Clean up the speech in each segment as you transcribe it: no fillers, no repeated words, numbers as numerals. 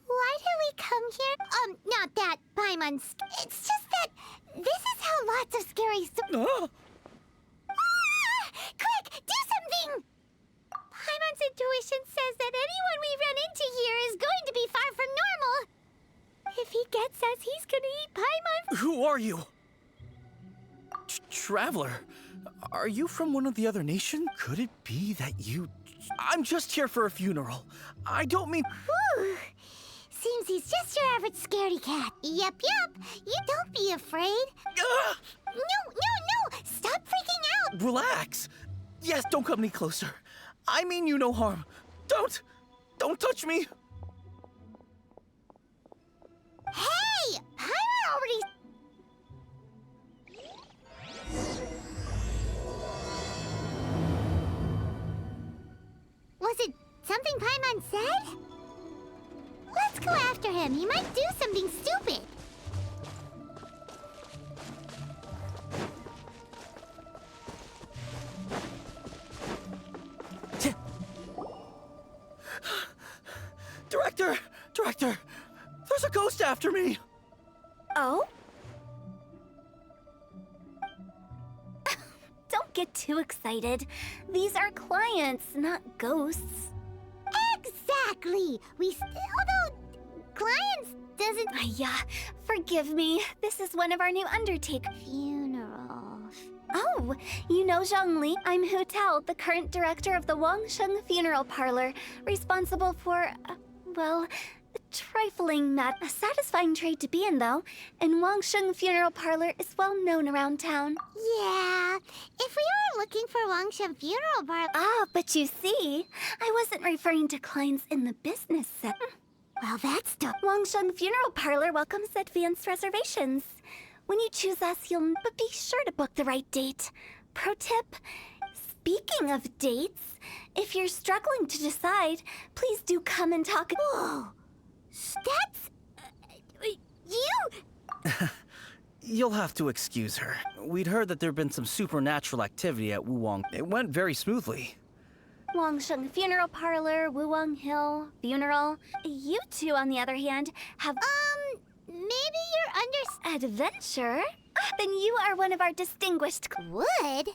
Why did we come here? Not that, Paimon. It's just that this is how lots of scary Ah! Quick, do something! Paimon's intuition says that anyone we run into here is going to be far from normal. If he gets us, he's gonna eat Paimon. Who are you? Traveler, are you from one of the other nations? Could it be that you... I'm just here for a funeral. I don't mean... Whew. Seems he's just your average scaredy cat. Yep. You don't be afraid. Ah! No! Stop freaking out. Relax. Yes, don't come any closer. I mean you no harm. Don't touch me. Hey! Paimon already... Was it something Paimon said? Let's go after him. He might do something stupid. Director, there's a ghost after me. Oh? Don't get too excited. These are clients, not ghosts. Exactly. Although clients doesn't... Yeah, forgive me. This is one of our new undertakers. Funeral. Oh, you know Zhang Li? I'm Hu Tao, the current director of the Wangsheng Funeral Parlor, responsible for, well, a satisfying trade to be in, though. And Wangsheng Funeral Parlor is well known around town. Yeah, if we were looking for Wangshen Funeral Parlor... Ah, but you see, I wasn't referring to clients in the business set. Well, that's the... Wangsheng Funeral Parlor welcomes advanced reservations. When you choose us, you'll be sure to book the right date. Pro tip, speaking of dates, if you're struggling to decide, please do come and talk. Whoa! That's... you... You'll have to excuse her. We'd heard that there'd been some supernatural activity at Wuwang. It went very smoothly. Wangsheng Funeral Parlor, Wuwang Hill, Funeral. You two, on the other hand, have... maybe you're Adventure? Then you are one of our distinguished... Wood?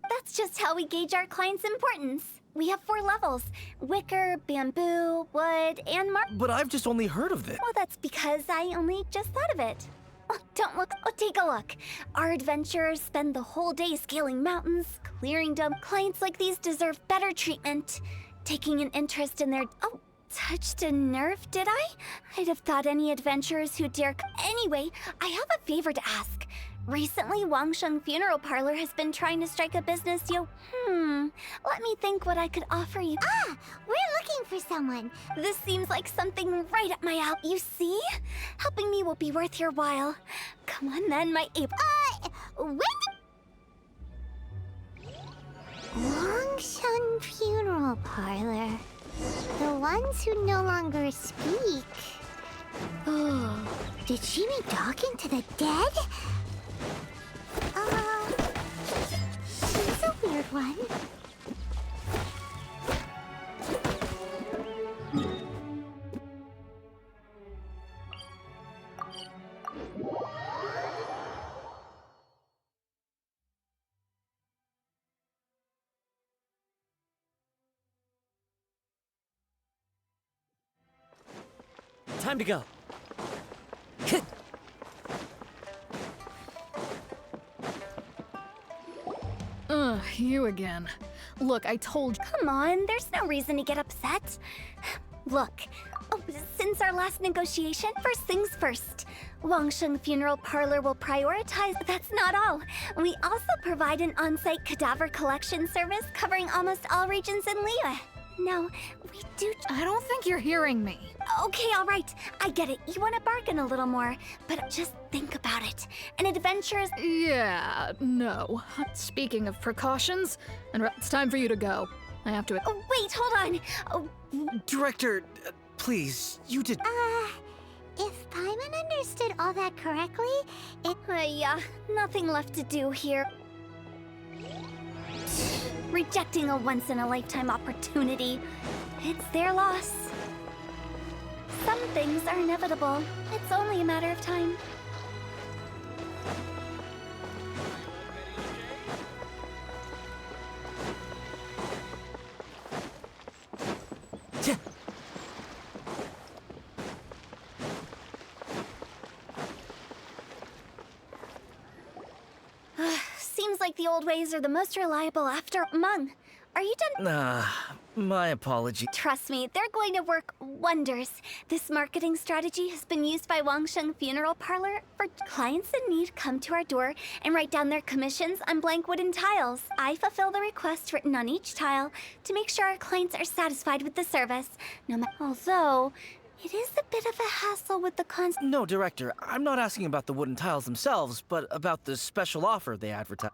That's just how we gauge our clients' importance. We have 4 levels: wicker, bamboo, wood, and But I've just only heard of this. Well, that's because I only just thought of it. Oh, don't look. Oh, take a look. Our adventurers spend the whole day scaling mountains, clearing dump. Clients like these deserve better treatment. Taking an interest in their... Oh, touched a nerve, did I? I'd have thought any adventurers who dare... Anyway, I have a favor to ask. Recently, Wangsheng Funeral Parlor has been trying to strike a business deal. Let me think what I could offer you. Ah, we're looking for someone. This seems like something right up my alley. You see? Helping me will be worth your while. Come on then, my ape. When... Wangsheng Funeral Parlor. The ones who no longer speak. Oh, did she mean talking to the dead? She's a weird one. Time to go. You again. Look, I told you. Come on, there's no reason to get upset. Look, since our last negotiation, first things first. Wangsheng Funeral Parlor will prioritize... That's not all. We also provide an on-site cadaver collection service covering almost all regions in Liyue. No, we do... I don't think you're hearing me. Okay, all right. I get it. You want to bargain a little more. But just think about it. An adventurer's... Yeah, no. Speaking of precautions, and it's time for you to go. I have to... Oh, wait, hold on. Director, please, you did... If Paimon understood all that correctly, it... Yeah, nothing left to do here. rejecting a once-in-a-lifetime opportunity. It's their loss. Some things are inevitable. It's only a matter of time. Seems like the old ways are the most reliable after. Mung, are you done? My apology. Trust me, they're going to work wonders. This marketing strategy has been used by Wangsheng Funeral Parlor for clients in need come to our door and write down their commissions on blank wooden tiles. I fulfill the requests written on each tile to make sure our clients are satisfied with the service. Although, it is a bit of a hassle with the No, Director, I'm not asking about the wooden tiles themselves, but about the special offer they advertise.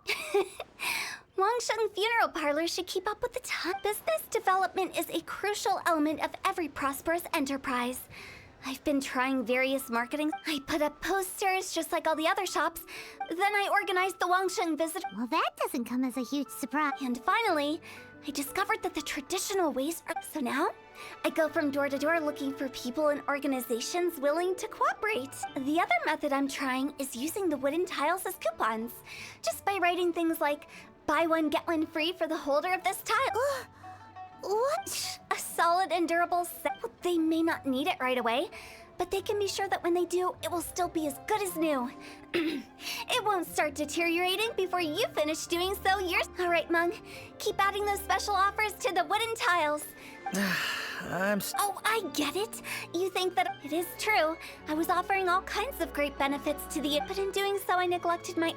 Wangsheng Funeral Parlor should keep up with the time. Business development is a crucial element of every prosperous enterprise. I've been trying various marketing. I put up posters just like all the other shops. Then I organized the Wangsheng visit. Well, that doesn't come as a huge surprise. And finally, I discovered that the traditional ways are... So now, I go from door to door looking for people and organizations willing to cooperate. The other method I'm trying is using the wooden tiles as coupons. Just by writing things like, buy one, get one free for the holder of this tile. What? A solid and durable set. Well, they may not need it right away, but they can be sure that when they do, it will still be as good as new. It won't start deteriorating before you finish doing so yours. All right, Mung. Keep adding those special offers to the wooden tiles. Oh, I get it. You think that it is true. I was offering all kinds of great benefits to the... But in doing so, I neglected my...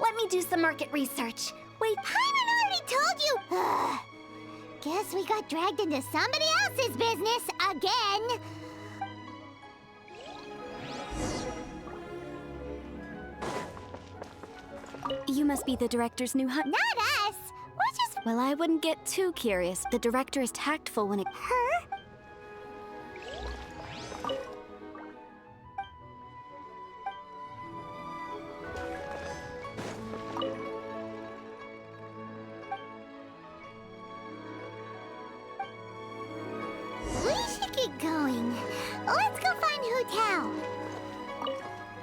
Let me do some market research. Wait, Paimon already told you! Guess we got dragged into somebody else's business again! You must be the director's new hunt. Not us! We're just... Well, I wouldn't get too curious. The director is tactful when it... Her? We should get going. Let's go find Hu Tao.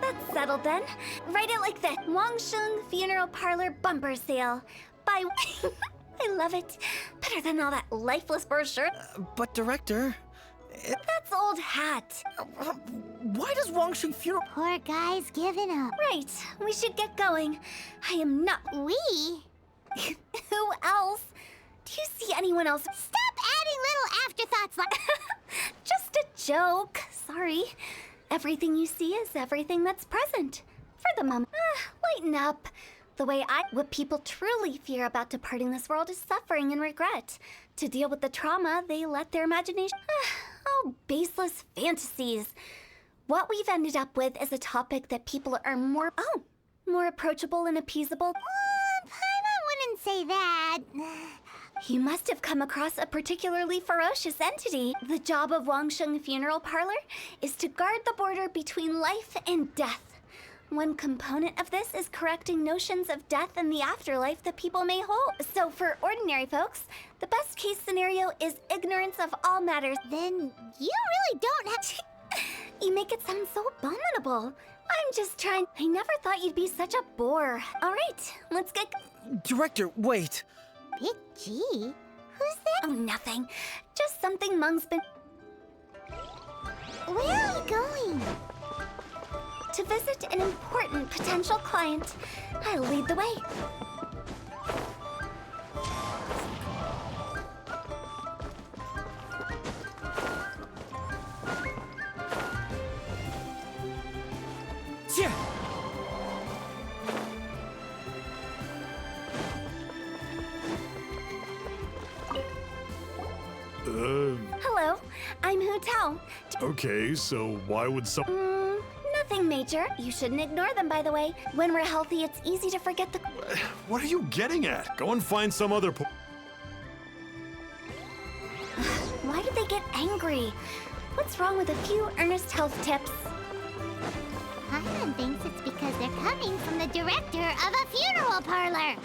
That's settled then. Write it like this. Wangsheng Funeral Parlor Bumper Sale. By... I love it. Better than all that lifeless brochure. But Director... That's old hat. Why does Wangsheng Funeral... Poor guy's giving up. Right. We should get going. I am not... We? Who else? Do you see anyone else? Stop adding little afterthoughts like... Just a joke. Sorry. Everything you see is everything that's present. For the moment. Lighten up. The way what people truly fear about departing this world is suffering and regret. To deal with the trauma, they let their imagination... Oh, baseless fantasies. What we've ended up with is a topic that people are more approachable and appeasable. Paimon wouldn't say that. You must have come across a particularly ferocious entity. The job of Wangsheng Funeral Parlor is to guard the border between life and death. One component of this is correcting notions of death and the afterlife that people may hold. So for ordinary folks, the best case scenario is ignorance of all matters. Then you really don't have... You make it sound so abominable. I'm just trying... I never thought you'd be such a bore. All right, let's get... Director, wait. Big G? Who's that? Oh, nothing. Just something Mung's been... Where are we going? To visit an important potential client. I'll lead the way. Yeah. Hello, I'm Hu Tao. Okay, so why would some... Nothing major. You shouldn't ignore them, by the way. When we're healthy, it's easy to forget the... What are you getting at? Go and find some other Why did they get angry? What's wrong with a few earnest health tips? Paimon thinks it's because they're coming from the director of a funeral parlor.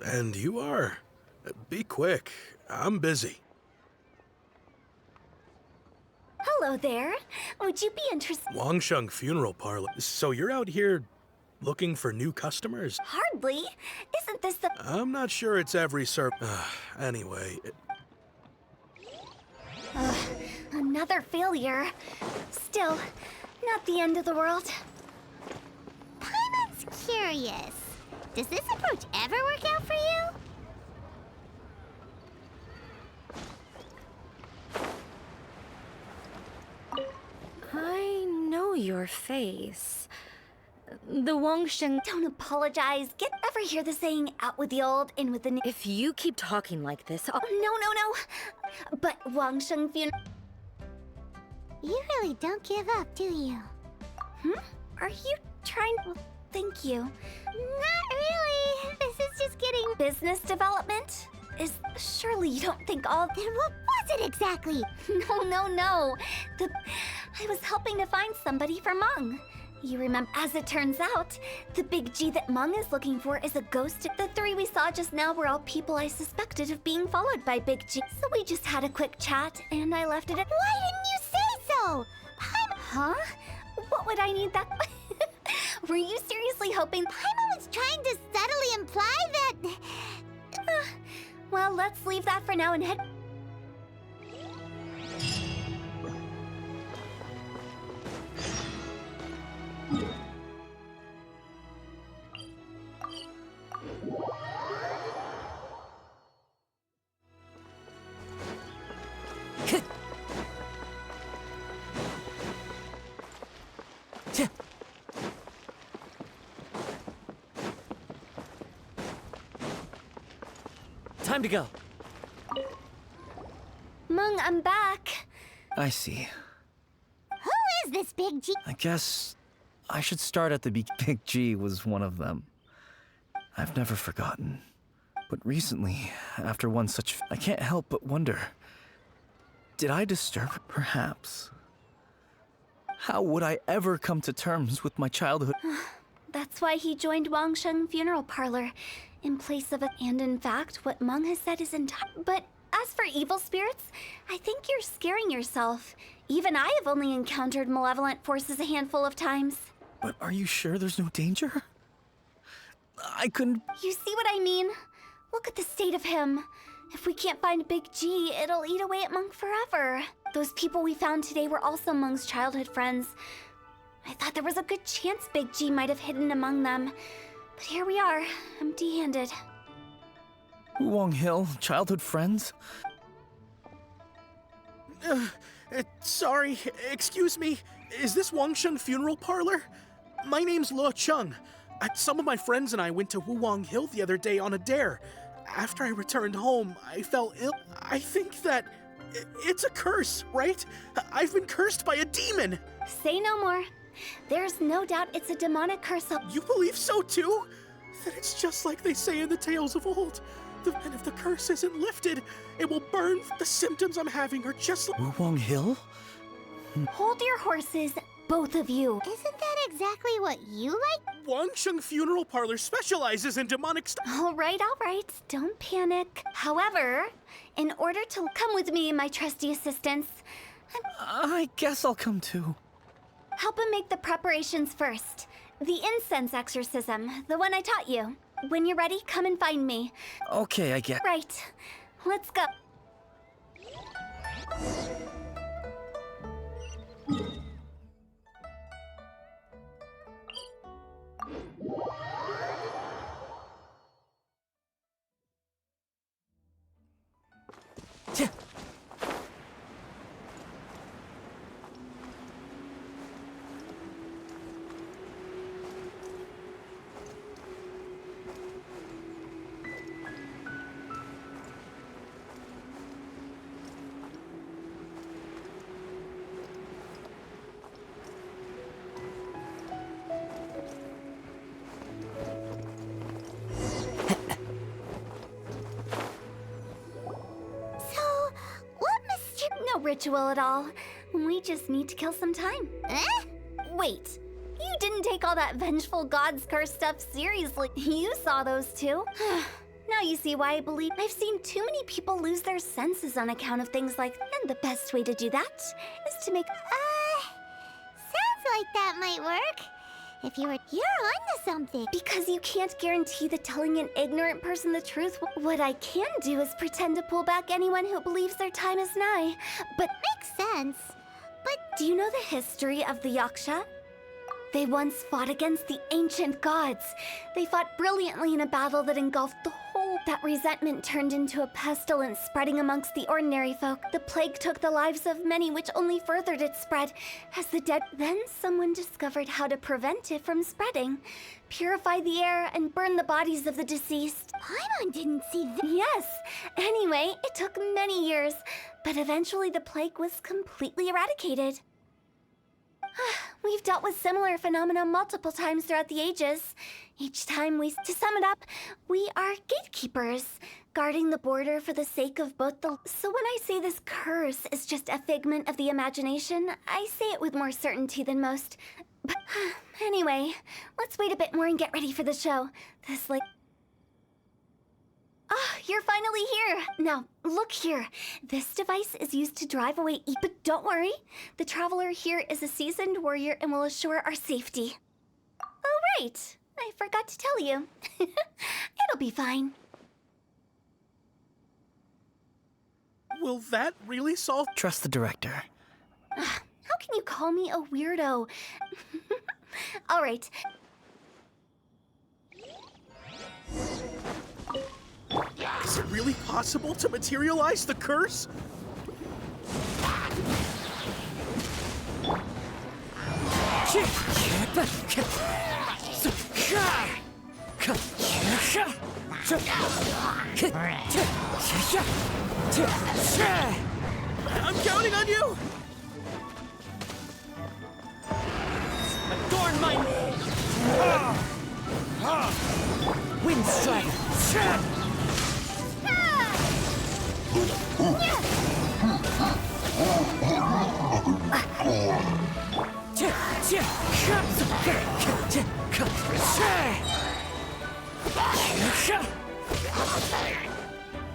And you are? Be quick. I'm busy. Hello there. Would you be interested? Wangsheng Funeral Parlor. So you're out here looking for new customers? Hardly. Isn't this the... I'm not sure it's every anyway. Another failure. Still, not the end of the world. Paimon's curious. Does this approach ever work out for you? I know your face. The Wangsheng... Don't apologize. Get ever hear the saying, out with the old, in with the new? If you keep talking like this, I'll... No. But Wangsheng Funeral... You really don't give up, do you? Are you trying... Well, thank you. Not really. This is just getting... Business development? Surely you don't think all... Then what was it exactly? No. I was helping to find somebody for Meng. You remember, as it turns out, the big G that Meng is looking for is a ghost. The three we saw just now were all people I suspected of being followed by Big G. So we just had a quick chat, and I left it at... Why didn't you say so? Huh? What would I need that... Were you seriously hoping... Paimon was trying to subtly imply that... Well, let's leave that for now and head... Time to go. Meng, I'm back. I see. Who is this Big G? I guess I should start at the Big G was one of them. I've never forgotten. But recently, after one such... I can't help but wonder. Did I disturb it, perhaps? How would I ever come to terms with my childhood? That's why he joined Wangsheng Funeral Parlor in place of a... And in fact, what Meng has said is entire... But as for evil spirits, I think you're scaring yourself. Even I have only encountered malevolent forces a handful of times. But are you sure there's no danger? I couldn't... You see what I mean? Look at the state of him. If we can't find Big G, it'll eat away at Meng forever. Those people we found today were also Meng's childhood friends. I thought there was a good chance Big G might have hidden among them. But here we are, empty-handed. Wong Hill, childhood friends? Sorry, excuse me. Is this Wangsheng Funeral Parlor? My name's Le Chung. Some of my friends and I went to Wuwang Hill the other day on a dare. After I returned home, I fell ill. I think that it's a curse, right? I've been cursed by a demon. Say no more. There's no doubt it's a demonic curse. You believe so too? Then it's just like they say in the tales of old. And if the curse isn't lifted, it will burn. The symptoms I'm having are just like... Wuwang Hill? Hold your horses, both of you. Isn't that exactly what you like? Wangsheng Funeral Parlor specializes in demonic All right. Don't panic. However, in order to come with me, my trusty assistants, I guess I'll come too. help him make the preparations first. The incense exorcism, the one I taught you. When you're ready, come and find me. Okay, I get... Right. Let's go. No ritual at all. We just need to kill some time. Eh? Wait, you didn't take all that vengeful god's curse stuff seriously. You saw those too. Now you see why I believe I've seen too many people lose their senses on account of things like that. And the best way to do that is to make... Sounds like that might work. If you're onto something. Because you can't guarantee that telling an ignorant person the truth. What I can do is pretend to pull back anyone who believes their time is nigh. But Makes sense. But do you know the history of the Yaksha? They once fought against the ancient gods. They fought brilliantly in a battle that engulfed the whole. That resentment turned into a pestilence spreading amongst the ordinary folk. The plague took the lives of many, which only furthered its spread. As the dead, then someone discovered how to prevent it from spreading. Purify the air and burn the bodies of the deceased. Paimon didn't see that. Yes. Anyway, it took many years, but eventually the plague was completely eradicated. We've dealt with similar phenomena multiple times throughout the ages. Each time to sum it up, we are gatekeepers, guarding the border for the sake of both the... So when I say this curse is just a figment of the imagination, I say it with more certainty than most. But anyway, let's wait a bit more and get ready for the show. You're finally here! Now, look here. This device is used to drive away but don't worry. The traveler here is a seasoned warrior and will assure our safety. Oh, right. I forgot to tell you. It'll be fine. Will that really solve... Trust the director. How can you call me a weirdo? All right. Is it really possible to materialize the curse? I'm counting on you! Adorn my name! Wind strike!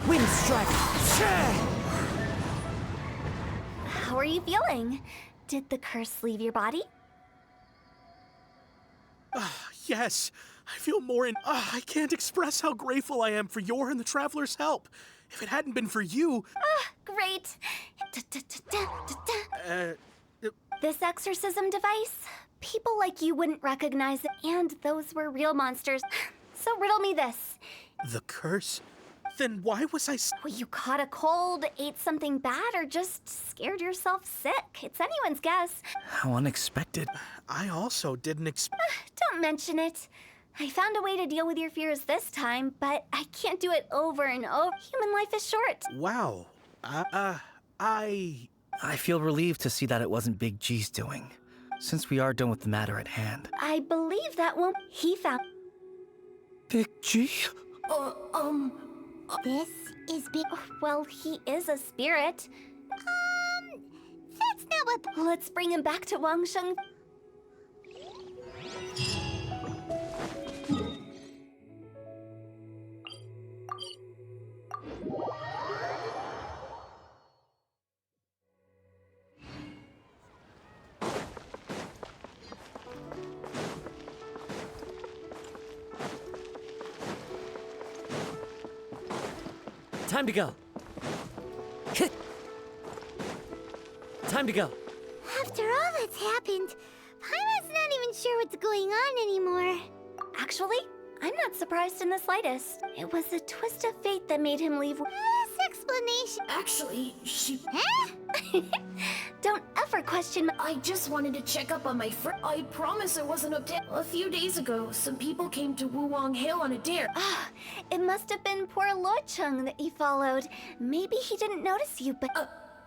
Wind strike! How are you feeling? Did the curse leave your body? Yes, I feel more in... I can't express how grateful I am for your and the Traveler's help. If it hadn't been for you... Great. This exorcism device, people like you wouldn't recognize it, and those were real monsters. So riddle me this. The curse? Then why was I... Well, you caught a cold, ate something bad, or just scared yourself sick. It's anyone's guess. How unexpected. I also didn't expect... Don't mention it. I found a way to deal with your fears this time, but I can't do it over and over. Human life is short. Wow. I feel relieved to see that it wasn't Big G's doing, since we are done with the matter at hand. I believe that won't... He found... Big G? This is big. Well, he is a spirit. That's not what. Let's bring him back to Wangsheng. Time to go. Time to go. After all that's happened, Paimon's not even sure what's going on anymore. Actually, I'm not surprised in the slightest. It was a twist of fate that made him leave. This explanation. Actually, Huh? Don't ever question my... I just wanted to check up on my friend. I promise I wasn't up to... A few days ago, some people came to Wuwang Hill on a dare. It must have been poor Lo Chung that you followed. Maybe he didn't notice you, but...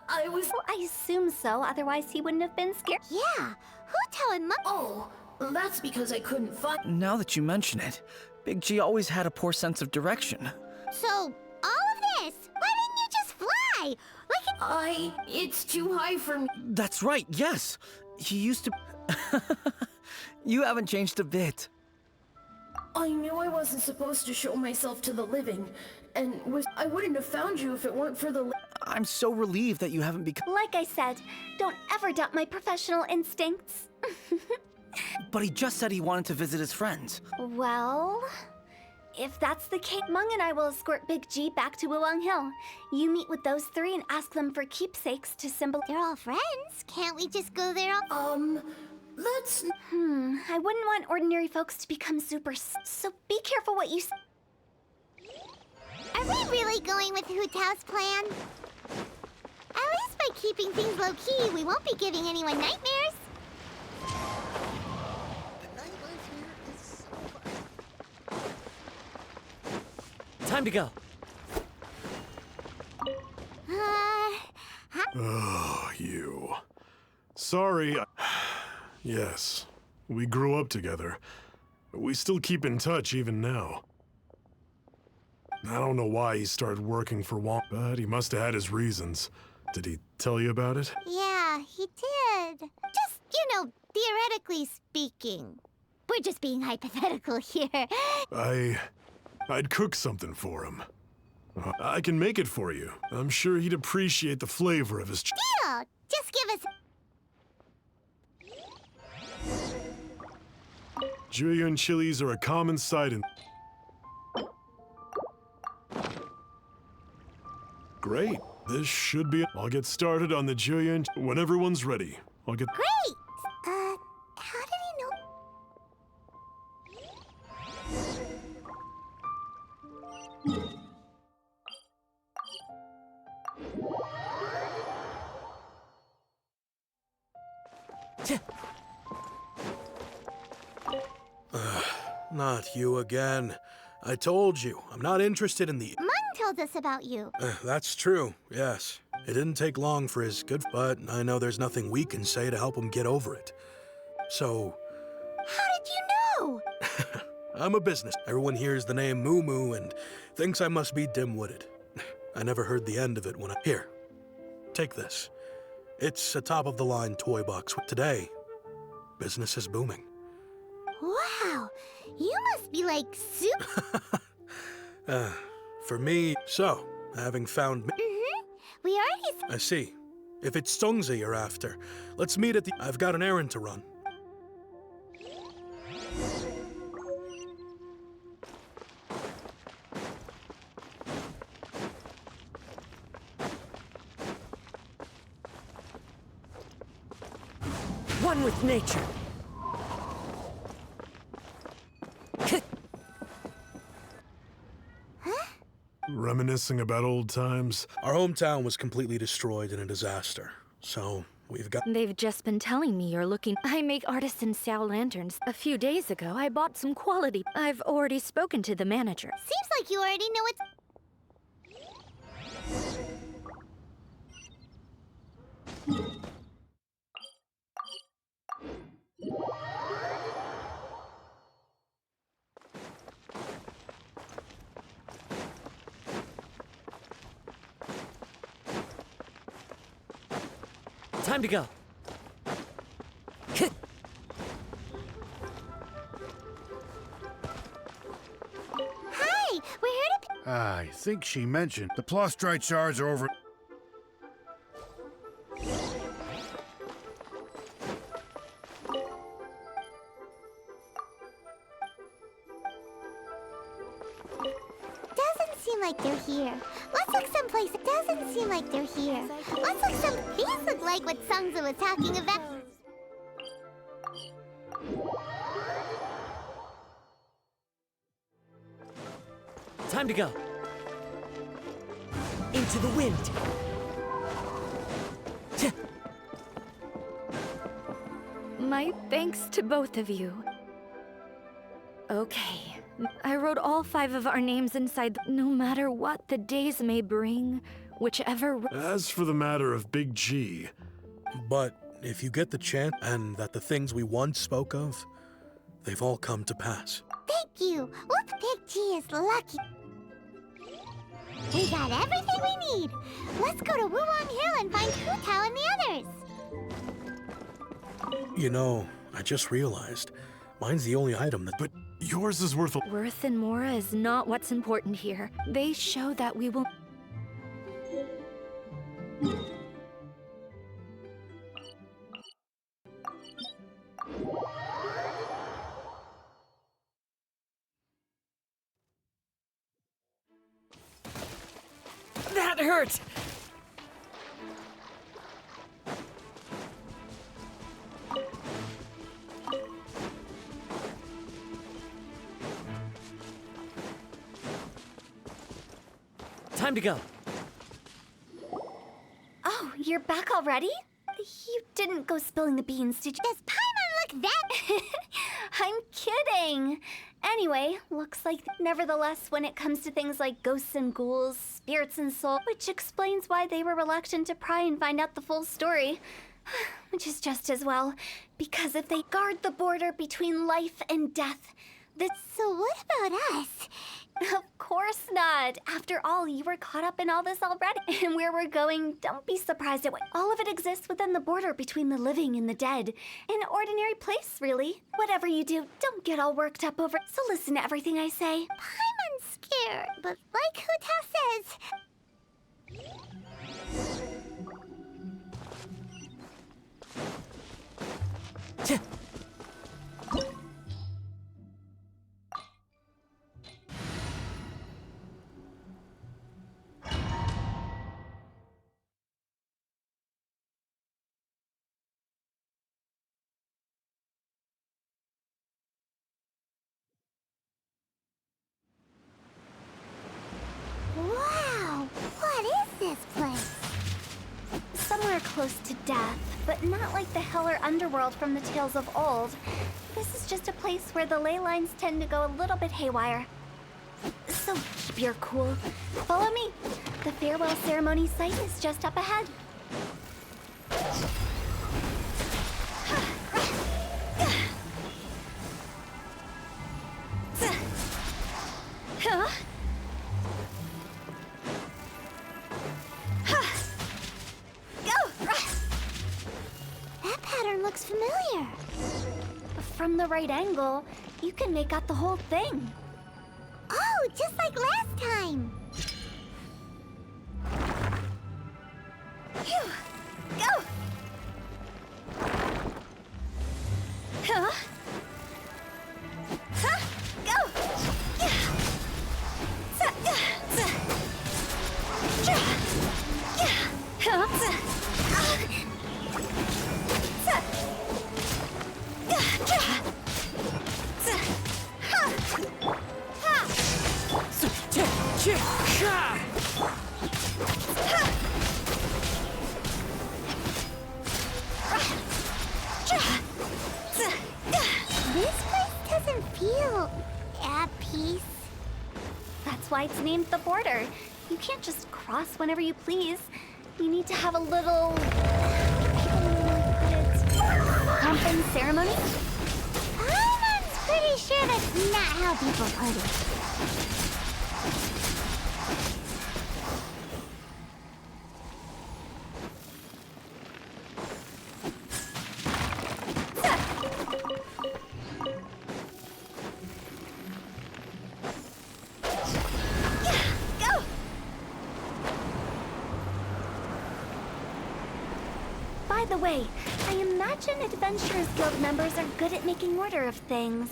I was... Well, I assume so, otherwise he wouldn't have been scared. Yeah. Who telling Mom? Oh, that's because I couldn't find... Now that you mention it, Big G always had a poor sense of direction. So, all of this? Why didn't you just fly? It's too high for me. That's right, yes. He used to... You haven't changed a bit. I knew I wasn't supposed to show myself to the living, and I wouldn't have found you if it weren't for the I'm so relieved that you haven't become. Like I said, don't ever doubt my professional instincts. But he just said he wanted to visit his friends. Well, if that's the case, Mung and I will escort Big G back to Wuwang Hill. You meet with those three and ask them for keepsakes to symbolize. They're all friends. Can't we just go there all... let's... I wouldn't want ordinary folks to become so be careful what you say. Are we really going with Hu Tao's plan? At least by keeping things low-key, we won't be giving anyone nightmares. Time to go. Oh, you. Sorry. Yes, we grew up together. We still keep in touch even now. I don't know why he started working for Wong, but he must have had his reasons. Did he tell you about it? Yeah, he did. Just, theoretically speaking. We're just being hypothetical here. I'd cook something for him. I can make it for you. I'm sure he'd appreciate the flavor of his Deal! Just give us... Jueyun chilies are a common sight in... Great. This should be... I'll get started on the Jueyun when everyone's ready. I'll get... Great! How did he know? Not you again. I told you, I'm not interested in the... Mung told us about you. That's true, yes. It didn't take long for his good, but I know there's nothing we can say to help him get over it. So... How did you know? I'm a business. Everyone hears the name Moo Moo and thinks I must be dim-witted. I never heard the end of it when I... Here, take this. It's a top-of-the-line toy box. Today, business is booming. Wow, you must be like super... For me, so, having found me... We already... I see. If it's Songzi you're after, let's meet at the... I've got an errand to run. One with nature. Reminiscing about old times. Our hometown was completely destroyed in a disaster, so we've got... They've just been telling me you're looking. I make artisan Xiao lanterns. A few days ago, I bought some quality. I've already spoken to the manager. Seems like you already know it's... Time to go. Hi, we're here to... I think she mentioned the plustrite shards are over. Doesn't seem like they're here. Let's look someplace. Doesn't seem like they're here. Let's look some... These look like what Sungza was talking about. Time to go. Into the wind. My thanks to both of you. Okay. I wrote all 5 of our names inside. No matter what the days may bring, whichever... As for the matter of Big G... But if you get the chance, and that the things we once spoke of, they've all come to pass. Thank you. Whoop, Big G is lucky. We got everything we need. Let's go to Wuwang Hill and find Hu Tao and the others. You know, I just realized, Mine's the only item that... But yours is worth a... Worth and Mora is not what's important here. They show that we will... That hurt! Time to go. Oh, you're back already? You didn't go spilling the beans, did you? Does Paimon look that? I'm kidding. Anyway, looks like nevertheless when it comes to things like ghosts and ghouls, spirits and souls, which explains why they were reluctant to pry and find out the full story. Which is just as well, because if they guard the border between life and death, that's... So what about us? Of course not. After all, you were caught up in all this already. And where we're going, don't be surprised at what... All of it exists within the border between the living and the dead. An ordinary place, really. Whatever you do, don't get all worked up over it. So listen to everything I say. Paimon's scared, but like Huta says... Wow! What is this place? Somewhere close to death, but not like the hell or underworld from the tales of old. This is just a place where the ley lines tend to go a little bit haywire. So keep your cool. Follow me. The farewell ceremony site is just up ahead. Huh? That pattern looks familiar. From the right angle, you can make out the whole thing. Oh, just like last time. Phew! Go! Huh? Huh? Go! Yeah! This place doesn't feel at peace. That's why it's named the border. You can't just cross whenever you please. You need to have a little... pomp and ceremony? Paimon's pretty sure that's not how people put it. Go! By the way, I imagine Adventurers Guild members are good at making order of things.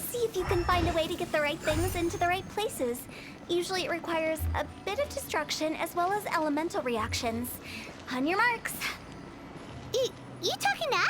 See if you can find a way to get the right things into the right places. Usually it requires a bit of destruction as well as elemental reactions. On your marks. You talking to us?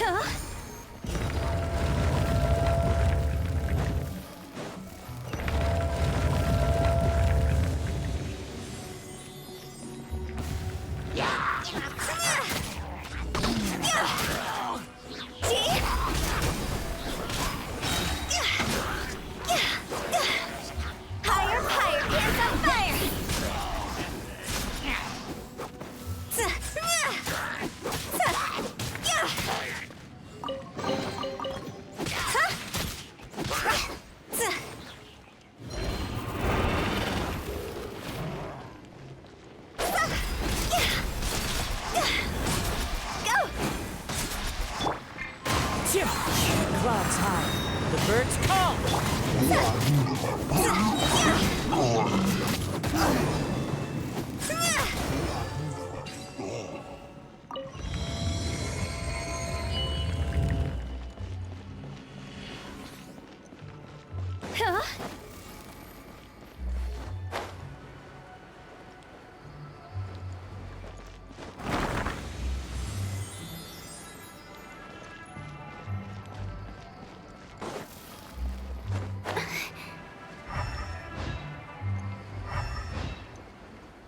Huh? Bird's call! Huh?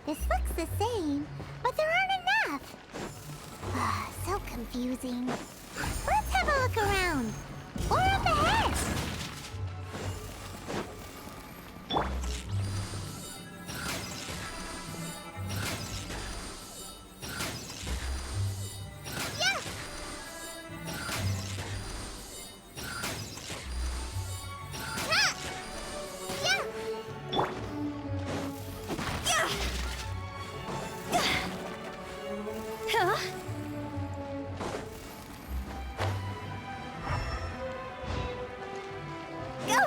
This looks the same, but there aren't enough. So confusing. Let's have a look around. Or up ahead. Yeah. Ha! Yeah. Huh? Go!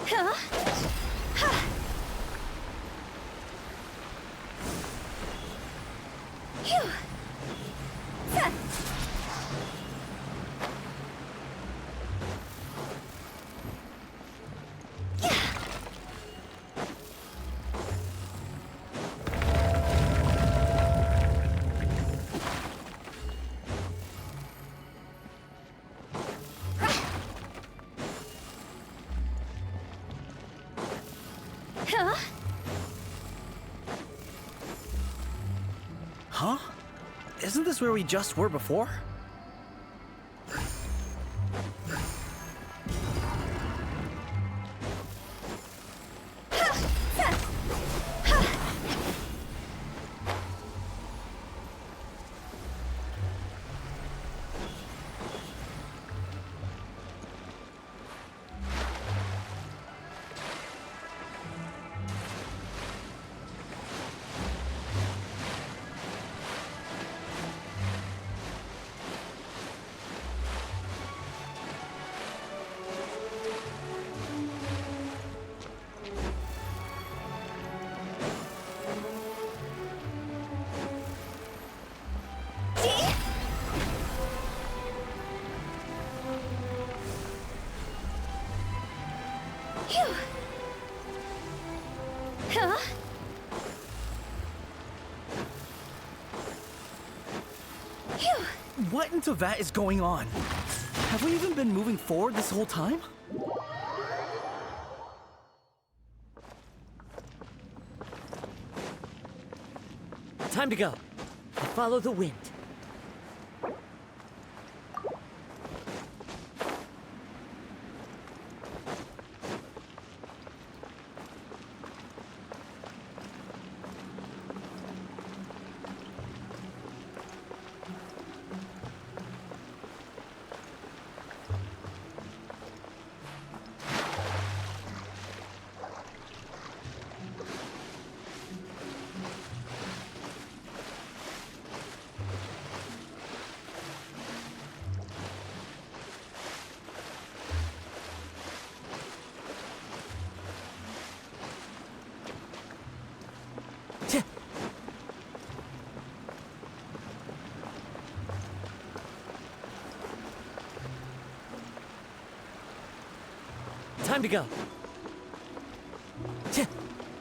Huh? Ha! Phew! Huh. Yeah! Huh? Huh? Isn't this where we just were before? Phew! Huh? Phew! What into that is going on? Have we even been moving forward this whole time? Time to go. Follow the wind. Time to go.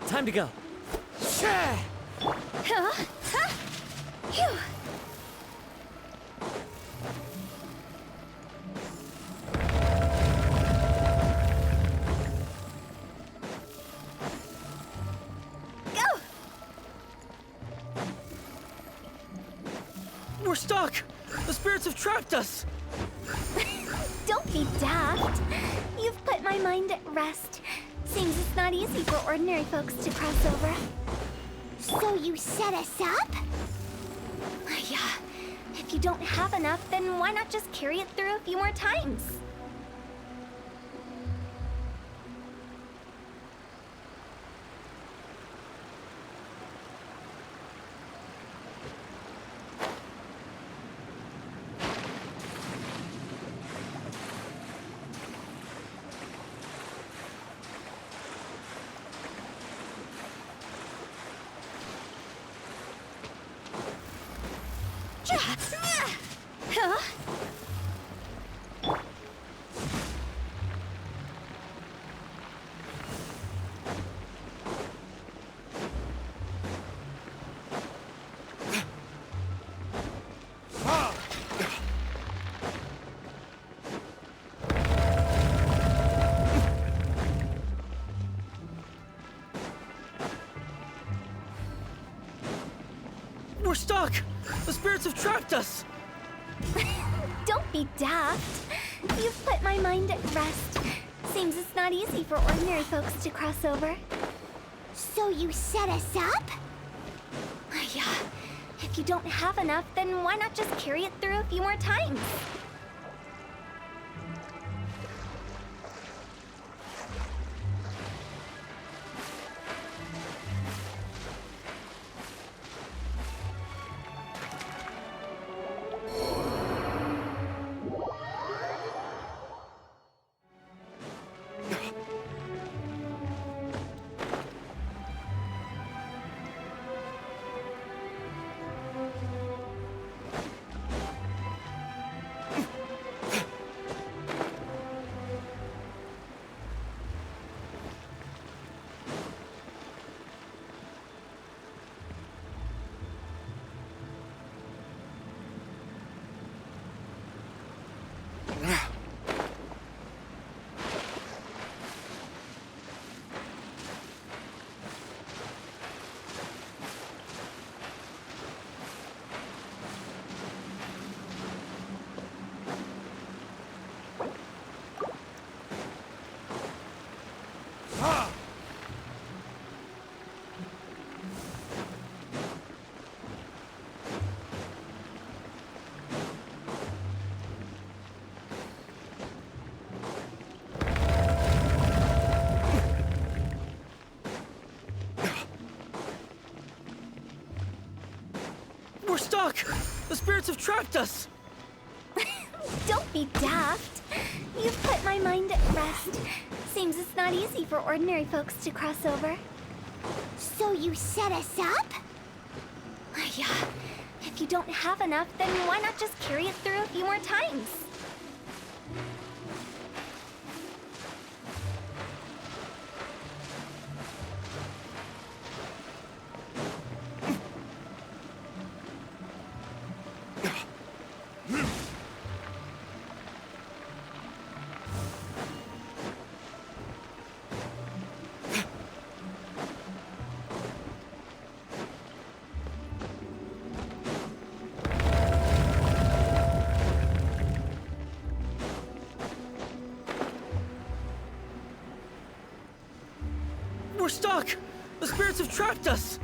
Time to go. Huh? Huh? Phew! Go! We're stuck! The spirits have trapped us! Don't be daft. You've put my mind at rest. Seems it's not easy for ordinary folks to cross over. So you set us up? Yeah. If you don't have enough, then why not just carry it through a few more times? Huh? We're stuck! The spirits have trapped us! Don't be daft. You've put my mind at rest. Seems it's not easy for ordinary folks to cross over. So you set us up? Yeah. If you don't have enough, then why not just carry it through a few more times? We're stuck! The spirits have trapped us! Don't be daft. You've put my mind at rest. Seems it's not easy for ordinary folks to cross over. So you set us up? Yeah. If you don't have enough, then why not just carry it through a few more times? We're stuck! The spirits have trapped us!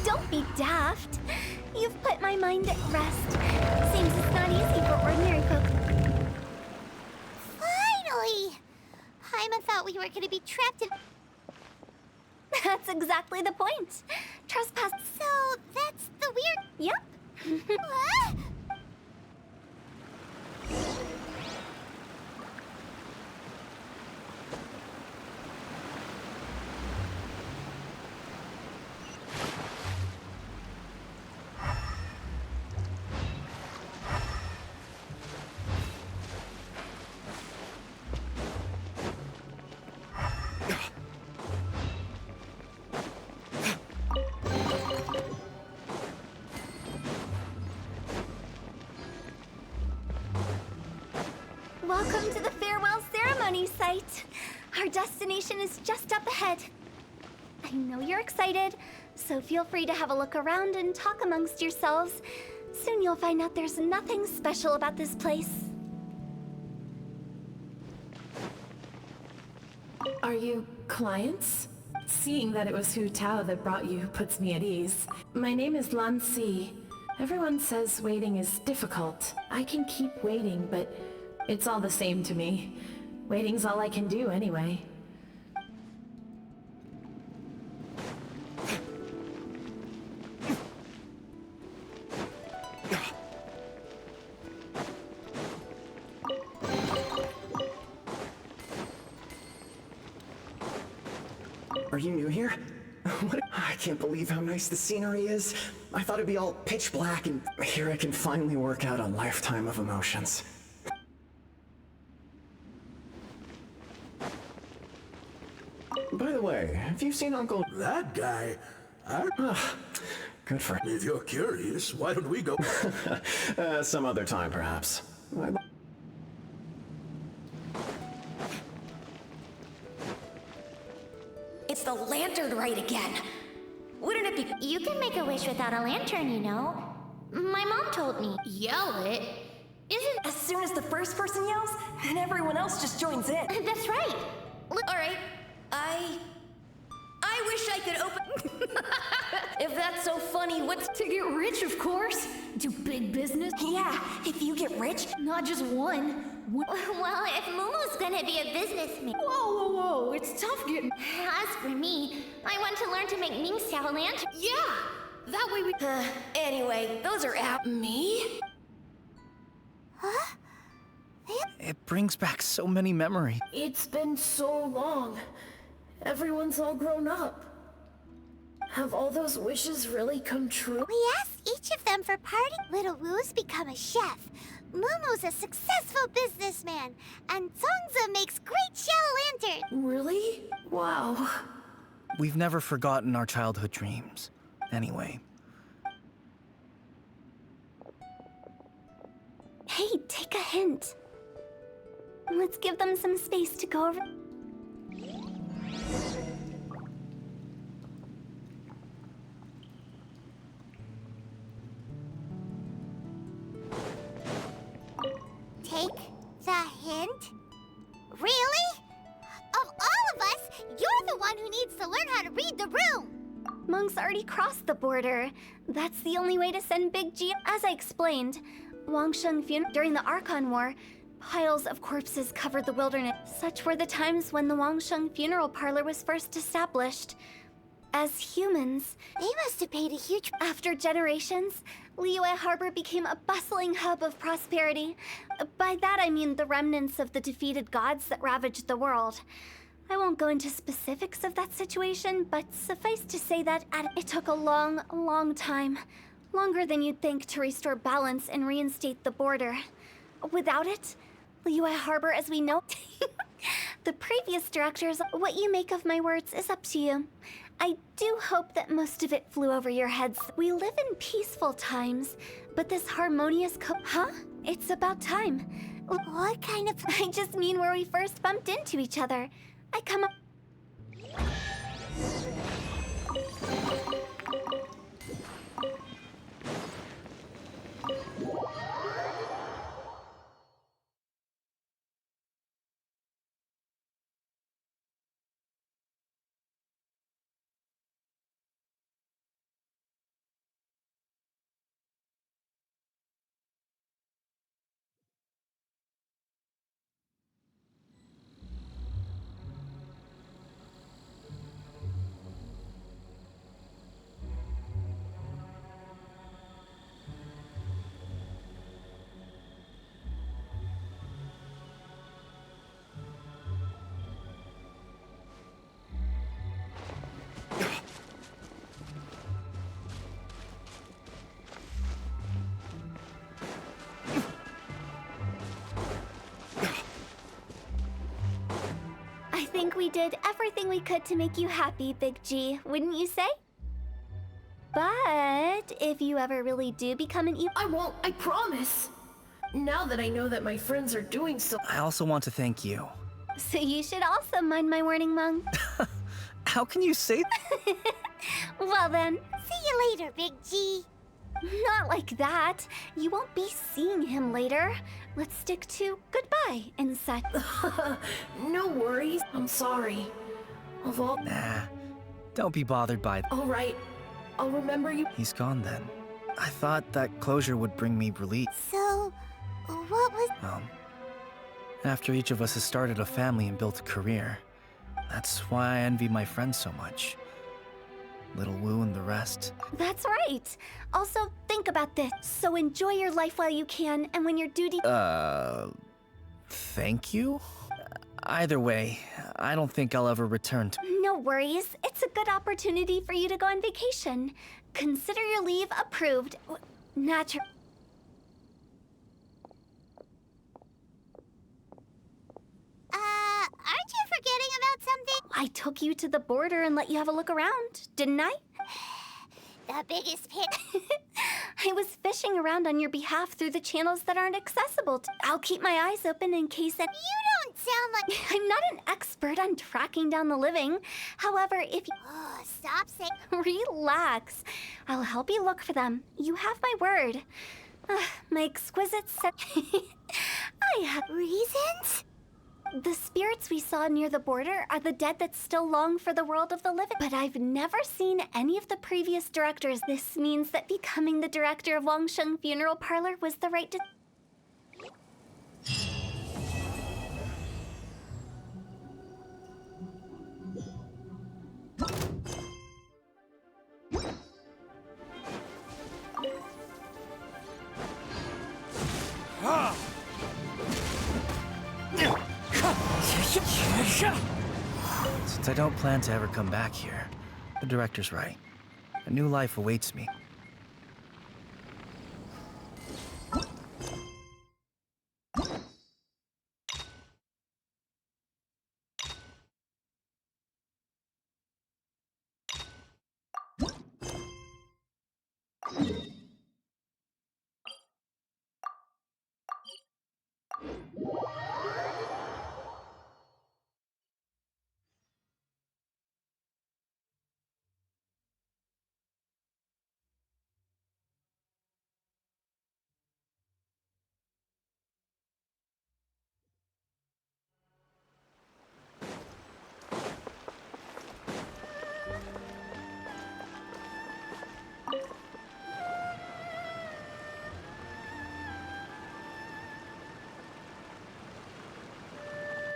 Don't be daft. You've put my mind at rest. Seems it's not easy for ordinary folks. Finally! Paimon thought we were gonna be trapped in... That's exactly the point. Trespass. So that's the weird... Yep. Ah! Welcome to the farewell ceremony site. Our destination is just up ahead. I know you're excited, so feel free to have a look around and talk amongst yourselves. Soon you'll find out there's nothing special about this place. Are you clients? Seeing that it was Hu Tao that brought you puts me at ease. My name is Lan Si. Everyone says waiting is difficult. I can keep waiting, but it's all the same to me. Waiting's all I can do anyway. Are you new here? I can't believe how nice the scenery is. I thought it'd be all pitch black, and here I can finally work out a lifetime of emotions. By the way, have you seen Uncle... That guy? Good for him. If you're curious, why don't we go... Some other time, perhaps. It's the lantern rite again. Wouldn't it be... You can make a wish without a lantern, you know. My mom told me. Yell it? Isn't... As soon as the first person yells, then everyone else just joins in. That's right. Alright, I wish I could open... If that's so funny, what's... To get rich, of course. Do big business. Yeah, if you get rich... Not just one. Well, if Momo's gonna be a businessman... Whoa, it's tough getting... As for me, I want to learn to make Ming Xiao lanterns. Yeah! That way we... Anyway, those are out. Me? Huh? It brings back so many memories. It's been so long. Everyone's all grown up. Have all those wishes really come true? We asked each of them for party. Little Wu's become a chef. Momo's a successful businessman. And Zongza makes great shell lanterns. Really? Wow. We've never forgotten our childhood dreams. Anyway. Hey, take a hint. Let's give them some space to go over. Take the hint? Really? Of all of us, you're the one who needs to learn how to read the room. Monk's already crossed the border. That's the only way to send Big G. As I explained, Wangsheng during the Archon War, piles of corpses covered the wilderness. Such were the times when the Wangsheng funeral parlor was first established. As humans, they must have paid a huge... After generations, Liyue Harbor became a bustling hub of prosperity. By that I mean the remnants of the defeated gods that ravaged the world. I won't go into specifics of that situation, but suffice to say that it took a long, long time. Longer than you'd think to restore balance and reinstate the border. Without it, Liyue Harbor as we know... The previous directors, what you make of my words is up to you. I do hope that most of it flew over your heads. We live in peaceful times, but this harmonious Huh? It's about time. What kind of... I just mean where we first bumped into each other. I come up... I think we did everything we could to make you happy, Big G, wouldn't you say? But if you ever really do become an I won't, I promise. Now that I know that my friends are doing so... I also want to thank you. So you should also mind my warning, Mung. How can you say that? Well then. See you later, Big G. Not like that. You won't be seeing him later. Let's stick to goodbye and such. No worries. I'm sorry. Of all... Nah, don't be bothered by All right. I'll remember you. He's gone then. I thought that closure would bring me relief. So, what was... Well, after each of us has started a family and built a career, that's why I envy my friends so much. Little Wu and the rest. That's right. Also, think about this. So enjoy your life while you can, and when your duty... Thank you? Either way, I don't think I'll ever return to... No worries. It's a good opportunity for you to go on vacation. Consider your leave approved. Natural... Aren't you forgetting about something? I took you to the border and let you have a look around, didn't I? The biggest pit. I was fishing around on your behalf through the channels that aren't accessible. I'll keep my eyes open in case that... You don't sound like... I'm not an expert on tracking down the living. However, if you... Oh, stop saying... Relax. I'll help you look for them. You have my word. My exquisite set... I have... Reasons? The spirits we saw near the border are the dead that still long for the world of the living. But I've never seen any of the previous directors. This means that becoming the director of Wangsheng Funeral Parlor was the right Since I don't plan to ever come back here, the director's right. A new life awaits me.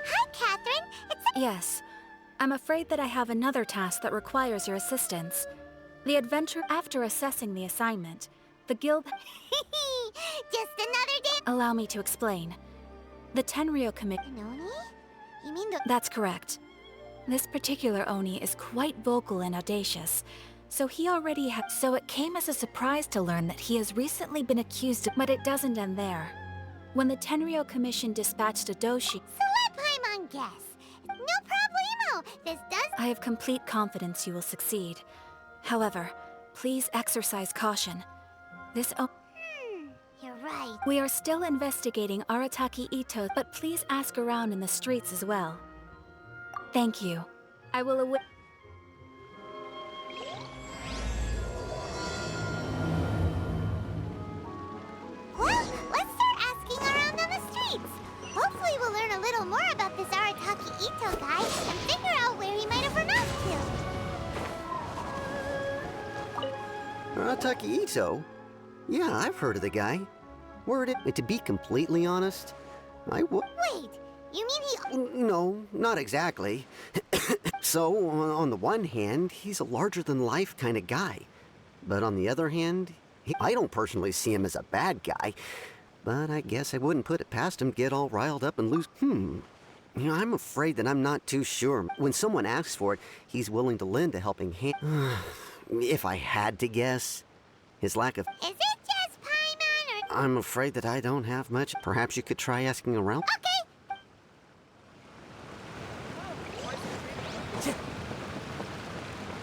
Hi, Catherine. Yes. I'm afraid that I have another task that requires your assistance. The adventure after assessing the assignment, the guild... Just another day. Allow me to explain. The Tenryo Committee... Noni? You mean the... That's correct. This particular Oni is quite vocal and audacious, so so it came as a surprise to learn that he has recently been accused of... But it doesn't end there. When the Tenryo Commission dispatched a doshi... So let Paimon guess. No problemo. This does... I have complete confidence you will succeed. However, please exercise caution. You're right. We are still investigating Arataki Itto, but please ask around in the streets as well. Thank you. I will await... Well, let's start asking around on the streets. Hopefully we'll learn a little more about this Arataki Itto guy and figure out where he might have run off to. Arataki Itto? Yeah, I've heard of the guy. To be completely honest, Wait, you mean he... No, not exactly. So, on the one hand, he's a larger-than-life kind of guy. But on the other hand, I don't personally see him as a bad guy. But I guess I wouldn't put it past him to get all riled up and lose... I'm afraid that I'm not too sure. When someone asks for it, he's willing to lend a helping hand. If I had to guess, his lack of... Is it just Paimon or... I'm afraid that I don't have much. Perhaps you could try asking around? Okay.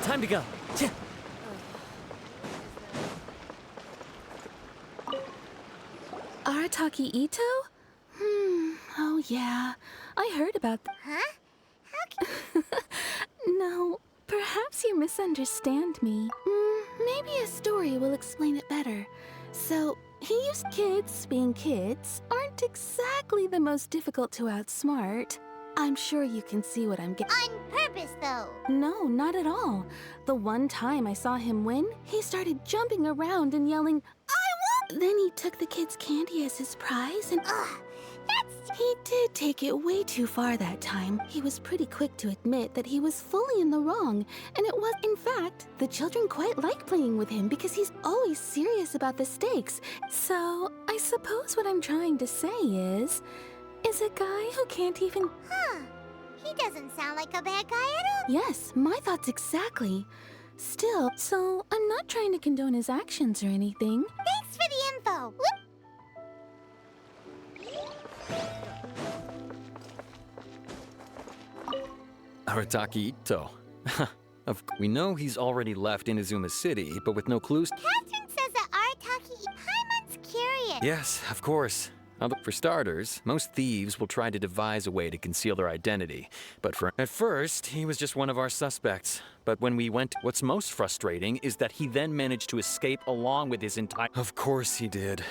Time to go. Arataki Itto? Oh yeah. I heard about Huh? No, perhaps you misunderstand me. Maybe Maybe a story will explain it better. So, he used kids being kids aren't exactly the most difficult to outsmart. I'm sure you can see what I'm getting. On purpose, though. No, not at all. The one time I saw him win, he started jumping around and yelling, "I won!" Then he took the kid's candy as his prize and... Ugh, that's... He did take it way too far that time. He was pretty quick to admit that he was fully in the wrong, and it was, in fact, the children quite like playing with him because he's always serious about the stakes. So, I suppose what I'm trying to say is a guy who can't even... Huh. He doesn't sound like a bad guy at all. Yes, my thoughts exactly. Still, so I'm not trying to condone his actions or anything. Thanks for the info. Arataki Itto. We know he's already left Inazuma City, but with no clues. Catherine says that Arataki... Paimon's curious. Yes, of course. For starters, most thieves will try to devise a way to conceal their identity. At first, he was just one of our suspects. But when we went... What's most frustrating is that he then managed to escape along with his entire... Of course he did.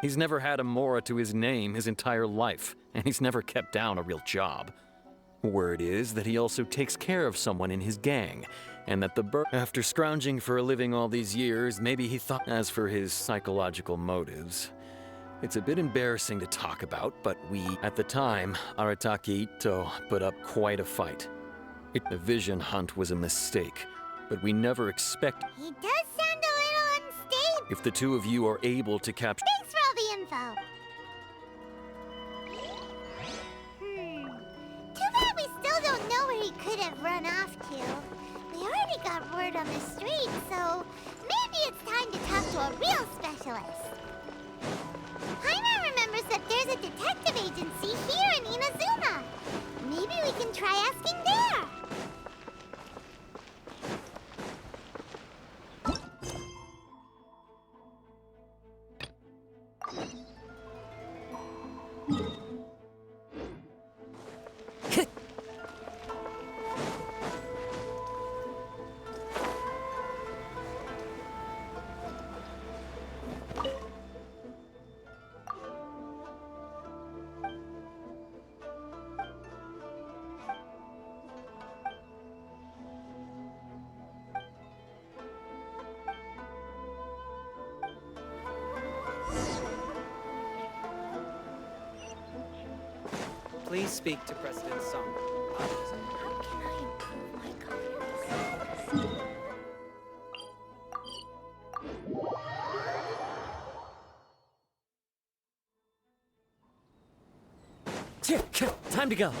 He's never had a Mora to his name his entire life, and he's never kept down a real job. Word is that he also takes care of someone in his gang, and that after scrounging for a living all these years, maybe he thought... As for his psychological motives... It's a bit embarrassing to talk about, but at the time, Arataki Itto put up quite a fight. The vision hunt was a mistake, but we never expect... He does sound a little unstable. If the two of you are able to capture... Thanks for all the info. Too bad we still don't know where he could have run off to. We already got word on the street, so maybe it's time to talk to a real specialist. Paimon remembers that there's a detective agency here in Inazuma. Maybe we can try asking there. Please speak to President Sung. How can I improve my confidence? Time to go.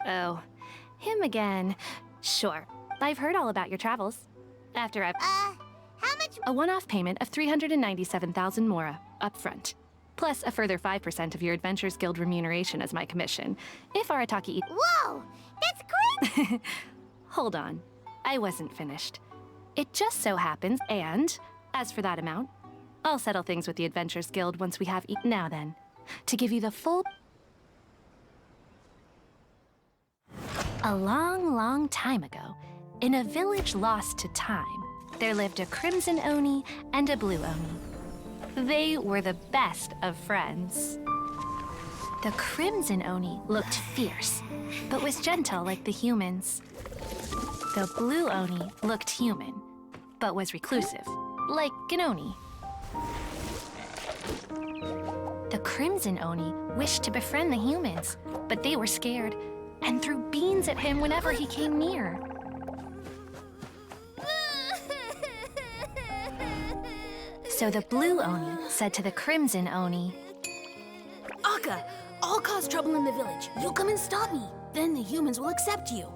Oh, him again. Sure. I've heard all about your travels. After I've... how much... A one-off payment of 397,000 Mora, up front. Plus a further 5% of your Adventures Guild remuneration as my commission. If Arataki... Whoa! That's great! Hold on. I wasn't finished. It just so happens, and as for that amount, I'll settle things with the Adventurers Guild once we have Now then, to give you the full... A long, long time ago, in a village lost to time, there lived a Crimson Oni and a Blue Oni. They were the best of friends. The Crimson Oni looked fierce, but was gentle like the humans. The Blue Oni looked human, but was reclusive, like an Oni. The Crimson Oni wished to befriend the humans, but they were scared and threw beans at him whenever he came near. So the Blue Oni said to the Crimson Oni, Akka, I'll cause trouble in the village. You come and stop me. Then the humans will accept you.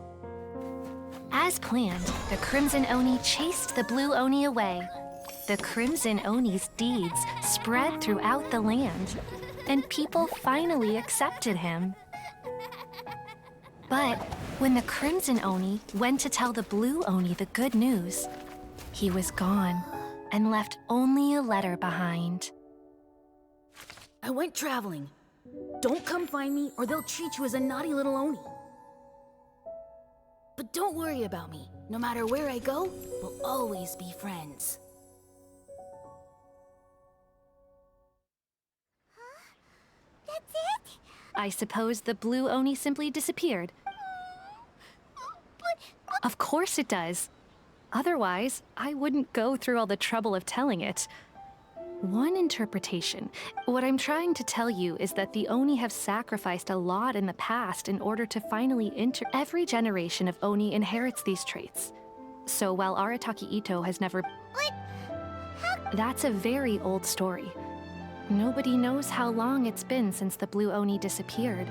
As planned, the Crimson Oni chased the Blue Oni away. The Crimson Oni's deeds spread throughout the land, and people finally accepted him. But when the Crimson Oni went to tell the Blue Oni the good news, he was gone and left only a letter behind. I went traveling. Don't come find me or they'll treat you as a naughty little Oni. But don't worry about me. No matter where I go, we'll always be friends. That's it? I suppose the Blue Oni simply disappeared. Of course it does. Otherwise, I wouldn't go through all the trouble of telling it. One interpretation. What I'm trying to tell you is that the Oni have sacrificed a lot in the past in order to finally enter. Every generation of Oni inherits these traits. So while Arataki Itto has never... That's a very old story. Nobody knows how long it's been since the Blue Oni disappeared.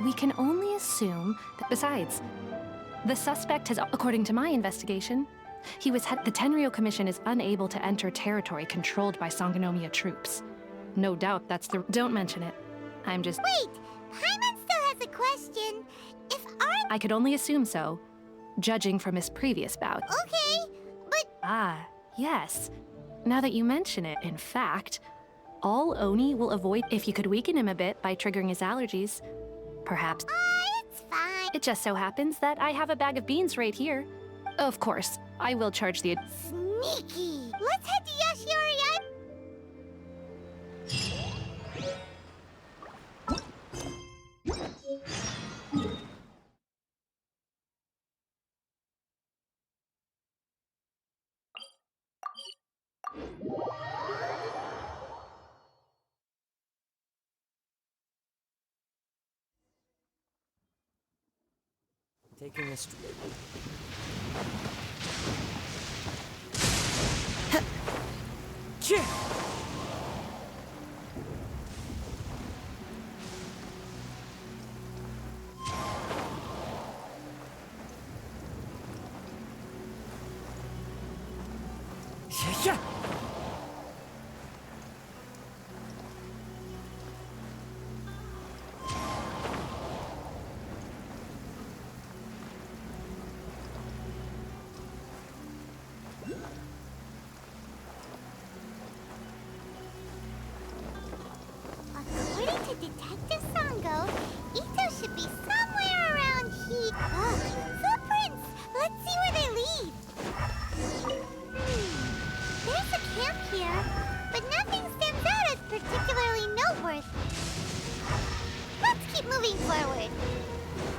We can only assume that besides, the suspect has, according to my investigation, the Tenryou Commission is unable to enter territory controlled by Sangonomiya troops. No doubt that's the... Don't mention it. I'm just... Wait! Paimon still has a question. If I could only assume so, judging from his previous bout. Okay, but... Ah, yes. Now that you mention it, in fact, all Oni will avoid if you could weaken him a bit by triggering his allergies. Perhaps... it's fine. It just so happens that I have a bag of beans right here. Of course, I will charge the... Sneaky! Let's head to Yashiori. Taking a street. Yeah. According to Detective Sango, Itto should be somewhere around here. Look, footprints! Let's see where they lead. There's a camp here, but nothing stands out as particularly noteworthy. Let's keep moving forward.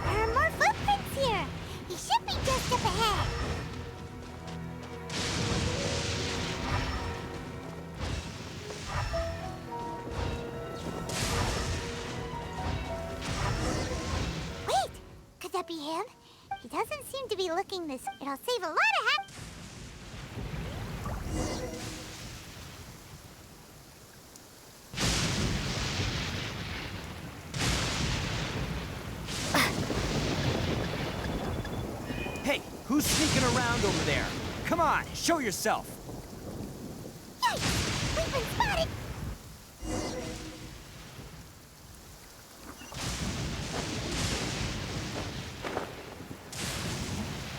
There are more footprints here. He should be just up ahead. Wait! Could that be him? He doesn't seem to be looking this... It'll save a lot of Hey, who's sneaking around over there? Come on, show yourself. Yikes! We've been spotted!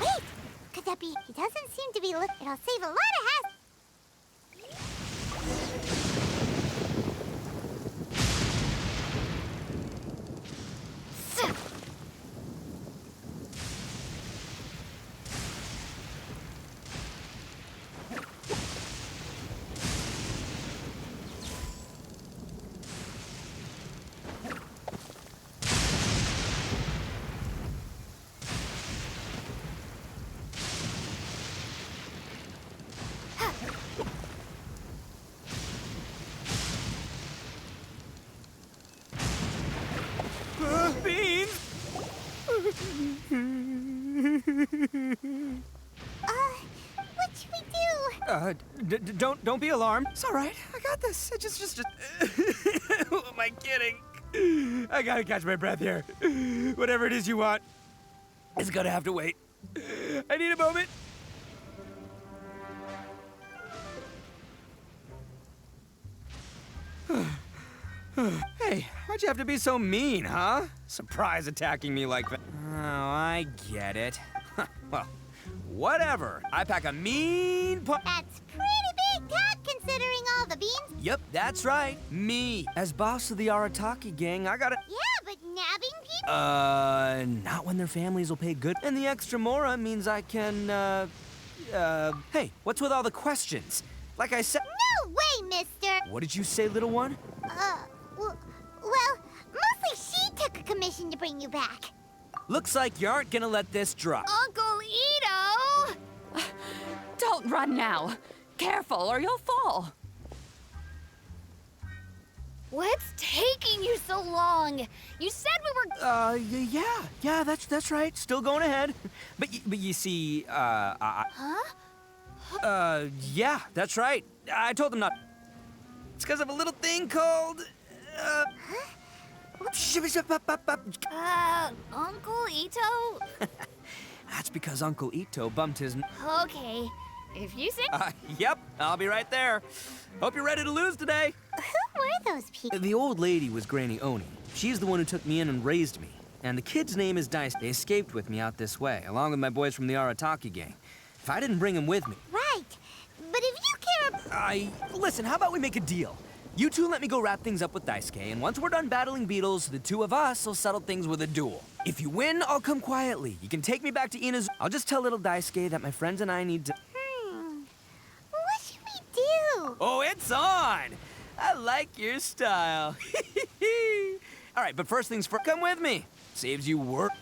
Wait! Could that doesn't seem to be it'll save a lot of hassle. Beans! What should we do? Don't be alarmed. It's all right. I got this. Who am I kidding? I gotta catch my breath here. Whatever it is you want, it's gonna have to wait. I need a moment. Hey, why'd you have to be so mean, huh? Surprise attacking me like that. Oh, I get it. Well, whatever. I pack a mean punch. That's pretty big talk considering all the beans. Yep, that's right. Me. As boss of the Arataki gang, I gotta... Yeah, but nabbing people? Not when their families will pay good. And the extra mora means I can, Hey, what's with all the questions? Like I said... No way, mister! What did you say, little one? Well, mostly she took a commission to bring you back. Looks like you aren't gonna let this drop. Uncle Itto! Don't run now. Careful or you'll fall. What's taking you so long? You said we were... Yeah, that's right. Still going ahead. But you see, Huh? Yeah, that's right. I told them not... It's because of a little thing called... Uncle Itto? That's because Uncle Itto bumped his... Okay, if you say... Yep, I'll be right there. Hope you're ready to lose today. Who were those people? The old lady was Granny Oni. She's the one who took me in and raised me. And the kid's name is Dice. They escaped with me out this way, along with my boys from the Arataki gang. If I didn't bring them with me... Right, but if you care... Listen, how about we make a deal? You two let me go wrap things up with Daisuke, and once we're done battling beetles, the two of us will settle things with a duel. If you win, I'll come quietly. You can take me back to Ina's... I'll just tell little Daisuke that my friends and I need to... What should we do? Oh, it's on! I like your style. All right, but first things first, come with me. Saves you work.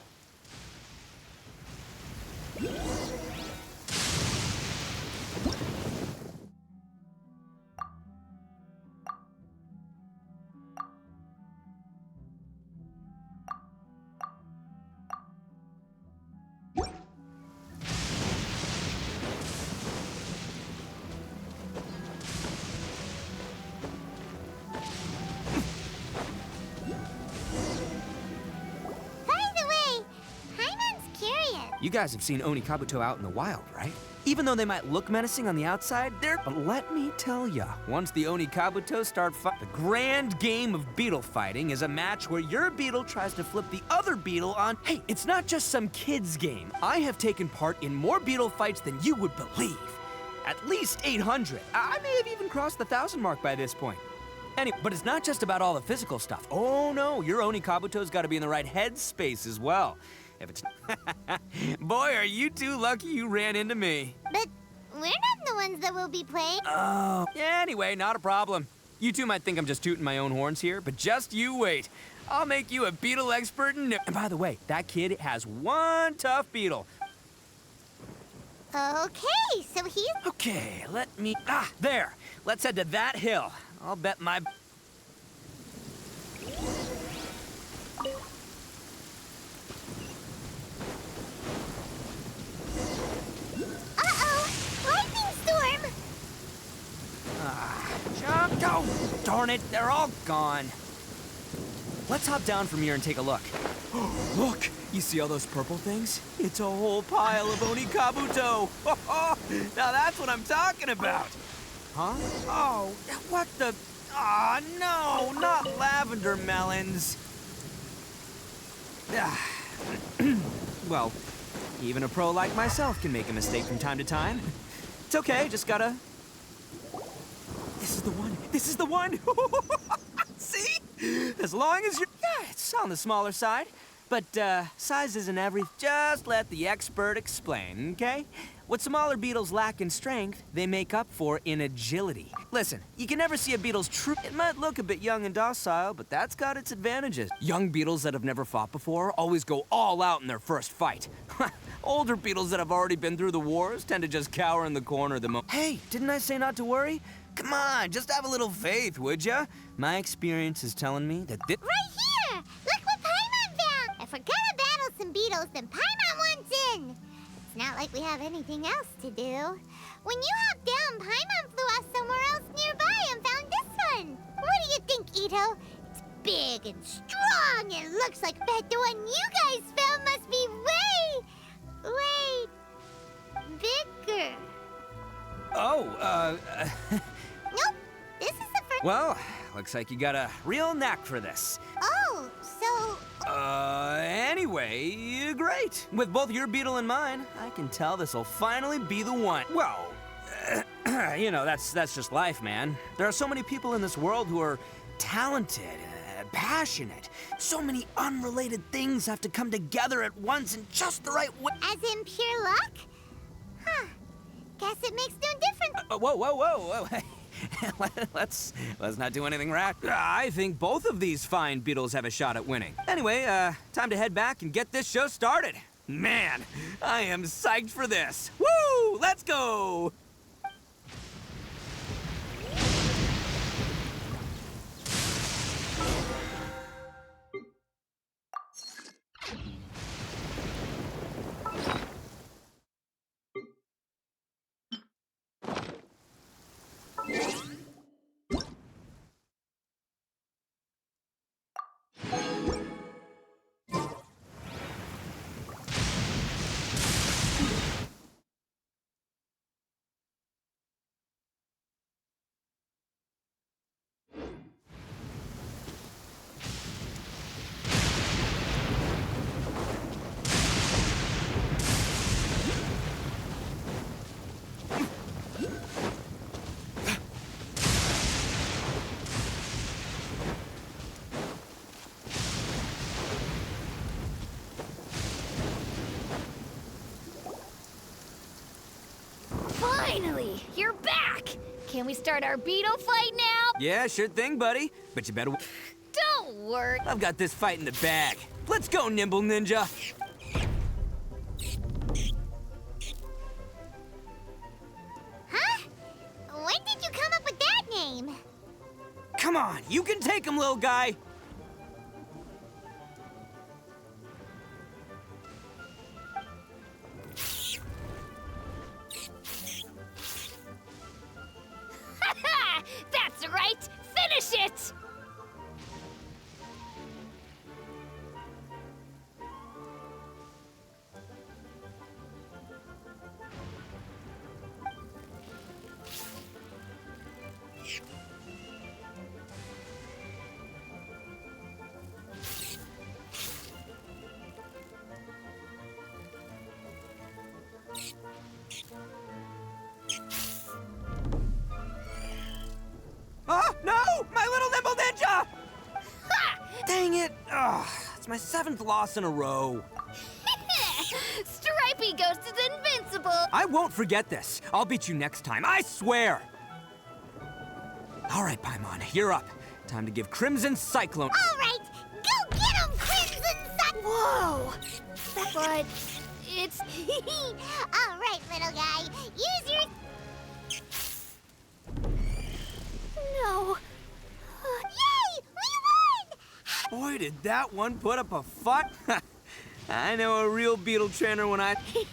You guys have seen Oni Kabuto out in the wild, right? Even though they might look menacing on the outside, but let me tell ya, once the Oni Kabuto start the grand game of beetle fighting is a match where your beetle tries to flip the other beetle on. Hey, it's not just some kid's game. I have taken part in more beetle fights than you would believe. At least 800. I may have even crossed the 1,000 mark by this point. Anyway, but it's not just about all the physical stuff. Oh no, your Oni Kabuto's gotta be in the right headspace as well. If it's... Boy, are you two lucky you ran into me. But we're not the ones that will be playing. Oh. Yeah, anyway, not a problem. You two might think I'm just tooting my own horns here, but just you wait. I'll make you a beetle expert and by the way, that kid has one tough beetle. Okay, so he's... Okay, let me... there. Let's head to that hill. I'll bet my... Oh, darn it, they're all gone. Let's hop down from here and take a look. Look, you see all those purple things? It's a whole pile of Oni Kabuto. Now that's what I'm talking about. Huh? Oh, what the... Aw, no, not lavender melons. Well, Even a pro like myself can make a mistake from time to time. It's okay, just gotta... This is the one! This is the one! See? As long as you're... Yeah, it's on the smaller side. But, size isn't every... Just let the expert explain, okay? What smaller beetles lack in strength, they make up for in agility. Listen, you can never see a beetle's true... It might look a bit young and docile, but that's got its advantages. Young beetles that have never fought before always go all out in their first fight. Older beetles that have already been through the wars tend to just cower in the corner the moment. Hey, didn't I say not to worry? Come on, just have a little faith, would ya? My experience is telling me that this... Right here! Look what Paimon found! If we're gonna battle some beetles, then Paimon wants in! It's not like we have anything else to do. When you hopped down, Paimon flew off somewhere else nearby and found this one. What do you think, Itto? It's big and strong and looks like bet the one you guys found must be way bigger. Oh, Nope, this is the first... Well, looks like you got a real knack for this. Oh, so... Anyway, great. With both your beetle and mine, I can tell this'll finally be the one. Well, you know, that's just life, man. There are so many people in this world who are talented, passionate. So many unrelated things have to come together at once in just the right way. As in pure luck? Huh. Guess it makes no difference. Whoa. Let's not do anything rash. I think both of these fine beetles have a shot at winning. Anyway, time to head back and get this show started. Man, I am psyched for this. Woo! Let's go! Finally, you're back! Can we start our beetle fight now? Yeah, sure thing, buddy. But you better... Don't worry. I've got this fight in the bag. Let's go, Nimble Ninja. Huh? When did you come up with that name? Come on, you can take him, little guy. That's right! Finish it! Oh, no! My little Nimble Ninja! Dang it! It's my 7th loss in a row. Stripey Ghost is invincible! I won't forget this. I'll beat you next time, I swear! All right, Paimon, you're up. Time to give Crimson Cyclone... All right, go get him, Crimson Cyclone! Whoa! But it's... All right, little guy, use your... No. Yay! We won! Boy, did that one put up a fight. I know a real beetle trainer when I... See?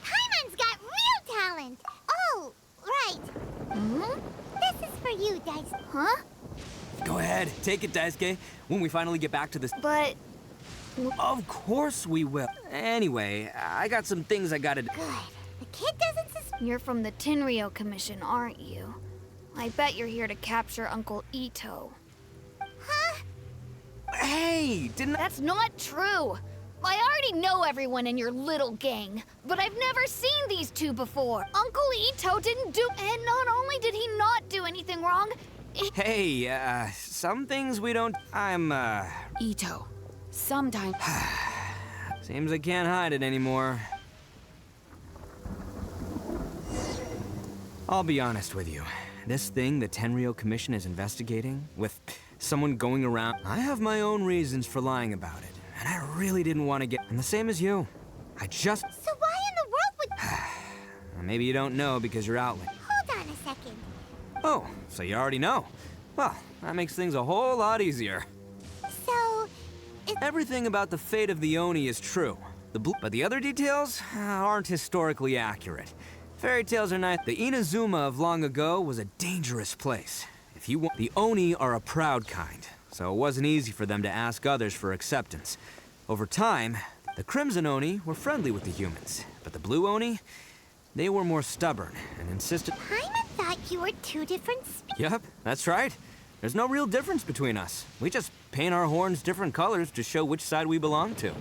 Paimon's got real talent. Oh, right. This is for you, Daisuke. Huh? Go ahead, take it, Daisuke. When we finally get back to this... But... Of course we will. Anyway, I got some things I gotta do. Good. The kid doesn't suspect... You're from the Tenryou Commission, aren't you? I bet you're here to capture Uncle Itto. Huh? Hey, didn't... That's not true! I already know everyone in your little gang, but I've never seen these two before. Uncle Itto didn't do... And not only did he not do anything wrong... Hey, some things we don't... I'm, Itto, sometimes... Seems I can't hide it anymore. I'll be honest with you. This thing the Tenryou Commission is investigating, with someone going around... I have my own reasons for lying about it, and I really didn't want to get... I'm the same as you. I just... So why in the world would... Maybe you don't know because you're outlet. Hold on a second. Oh, so you already know. Well, that makes things a whole lot easier. So... Everything about the fate of the Oni is true. But the other details aren't historically accurate. Fairy tales are nice. The Inazuma of long ago was a dangerous place. If you want, the Oni are a proud kind, so it wasn't easy for them to ask others for acceptance. Over time, the Crimson Oni were friendly with the humans, but the Blue Oni, they were more stubborn and insisted. Paimon thought you were two different species. Yep, that's right. There's no real difference between us. We just paint our horns different colors to show which side we belong to.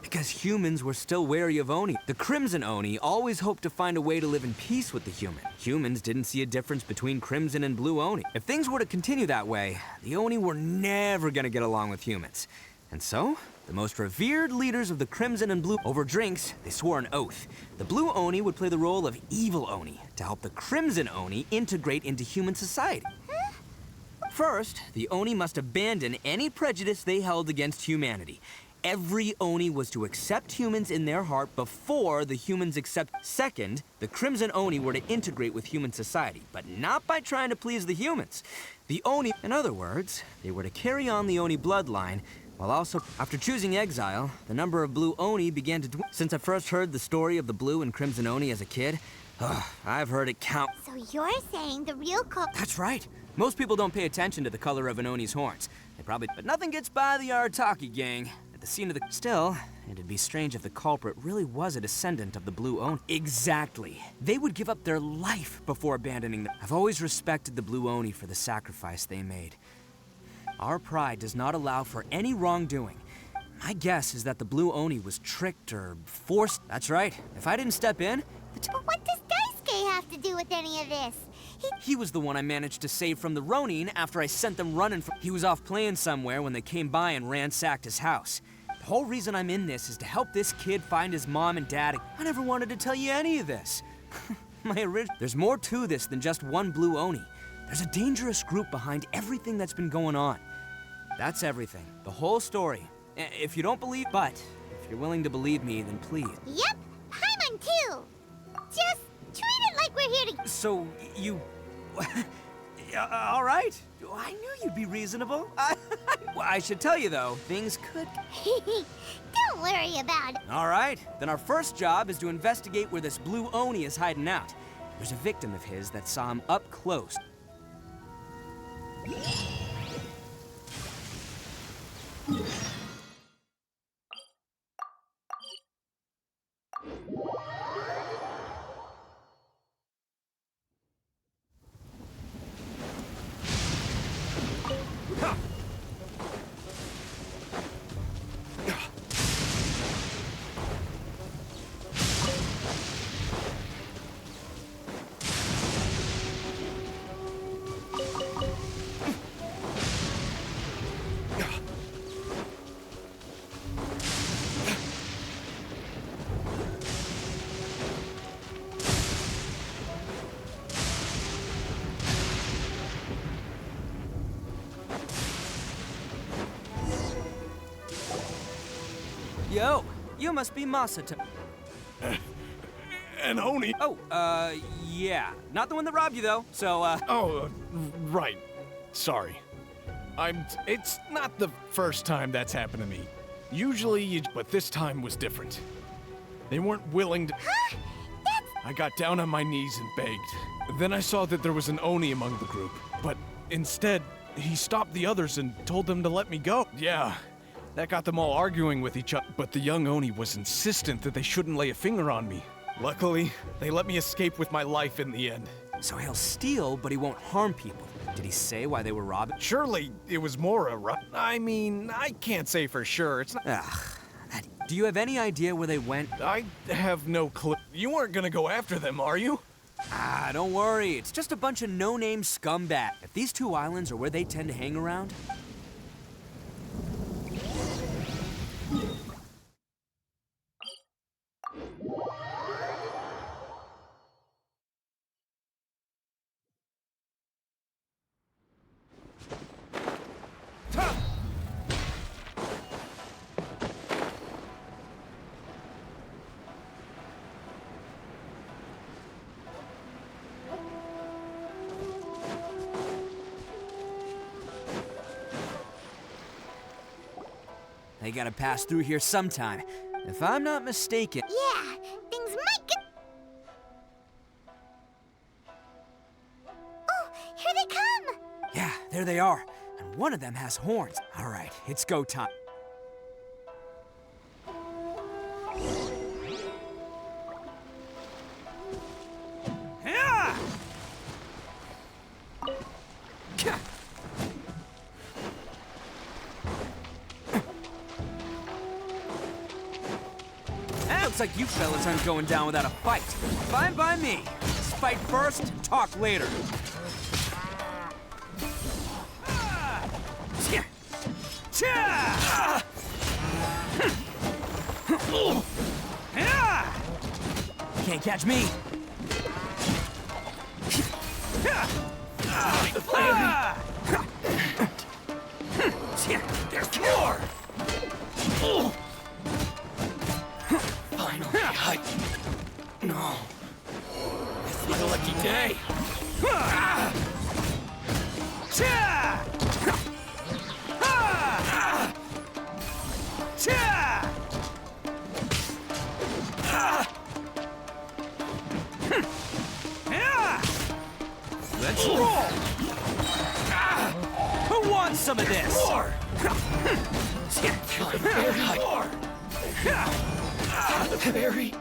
Because humans were still wary of Oni. The Crimson Oni always hoped to find a way to live in peace with the human. Humans didn't see a difference between Crimson and Blue Oni. If things were to continue that way, the Oni were never gonna get along with humans. And so, the most revered leaders of the Crimson and Blue, over drinks, they swore an oath. The Blue Oni would play the role of evil Oni to help the Crimson Oni integrate into human society. First, the Oni must abandon any prejudice they held against humanity. Every Oni was to accept humans in their heart before the humans accept. Second, the Crimson Oni were to integrate with human society, but not by trying to please the humans. The Oni, in other words, they were to carry on the Oni bloodline, while also, after choosing exile, the number of Blue Oni began to dwindle. Since I first heard the story of the Blue and Crimson Oni as a kid, I've heard it count. So you're saying the real That's right. Most people don't pay attention to the color of an Oni's horns. But nothing gets by the Arataki gang. At the scene of the... Still, it'd be strange if the culprit really was a descendant of the Blue Oni. Exactly. They would give up their life before abandoning them. I've always respected the Blue Oni for the sacrifice they made. Our pride does not allow for any wrongdoing. My guess is that the Blue Oni was tricked or forced. That's right. If I didn't step in... But what does Daisuke have to do with any of this? He was the one I managed to save from the Ronin after I sent them running from... He was off playing somewhere when they came by and ransacked his house. The whole reason I'm in this is to help this kid find his mom and dad. I never wanted to tell you any of this. There's more to this than just one Blue Oni. There's a dangerous group behind everything that's been going on. That's everything. The whole story. If you don't believe... But, if you're willing to believe me, then please. Yep, Paimon too. Just treat it like we're here to... So, you... all right. I knew you'd be reasonable. I should tell you, though, things could... Don't worry about it. All right. Then our first job is to investigate where this Blue Oni is hiding out. There's a victim of his that saw him up close. Yo, you must be Masato. An Oni? Oh, yeah. Not the one that robbed you, though, so, Oh, right. Sorry. It's not the first time that's happened to me. Usually, but this time was different. They weren't willing to... I got down on my knees and begged. Then I saw that there was an Oni among the group, but instead, he stopped the others and told them to let me go. Yeah. That got them all arguing with each other, but the young Oni was insistent that they shouldn't lay a finger on me. Luckily, they let me escape with my life in the end. So he'll steal, but he won't harm people. Did he say why they were robbing? Surely, it was more I mean, I can't say for sure, it's not... Ugh, Do you have any idea where they went? I have no clue. You aren't gonna go after them, are you? Ah, don't worry. It's just a bunch of no-name scumbags. If these two islands are where they tend to hang around, they gotta pass through here sometime. If I'm not mistaken. Yeah, things might get... Oh, here they come! Yeah, there they are. And one of them has horns. All right, it's go time. Yeah! Looks like you fellas aren't going down without a fight. Fine by me. Let's fight first, talk later. Can't catch me. There's more. Finally, no. This is a lucky day. Let's roll. Who wants some of this? The very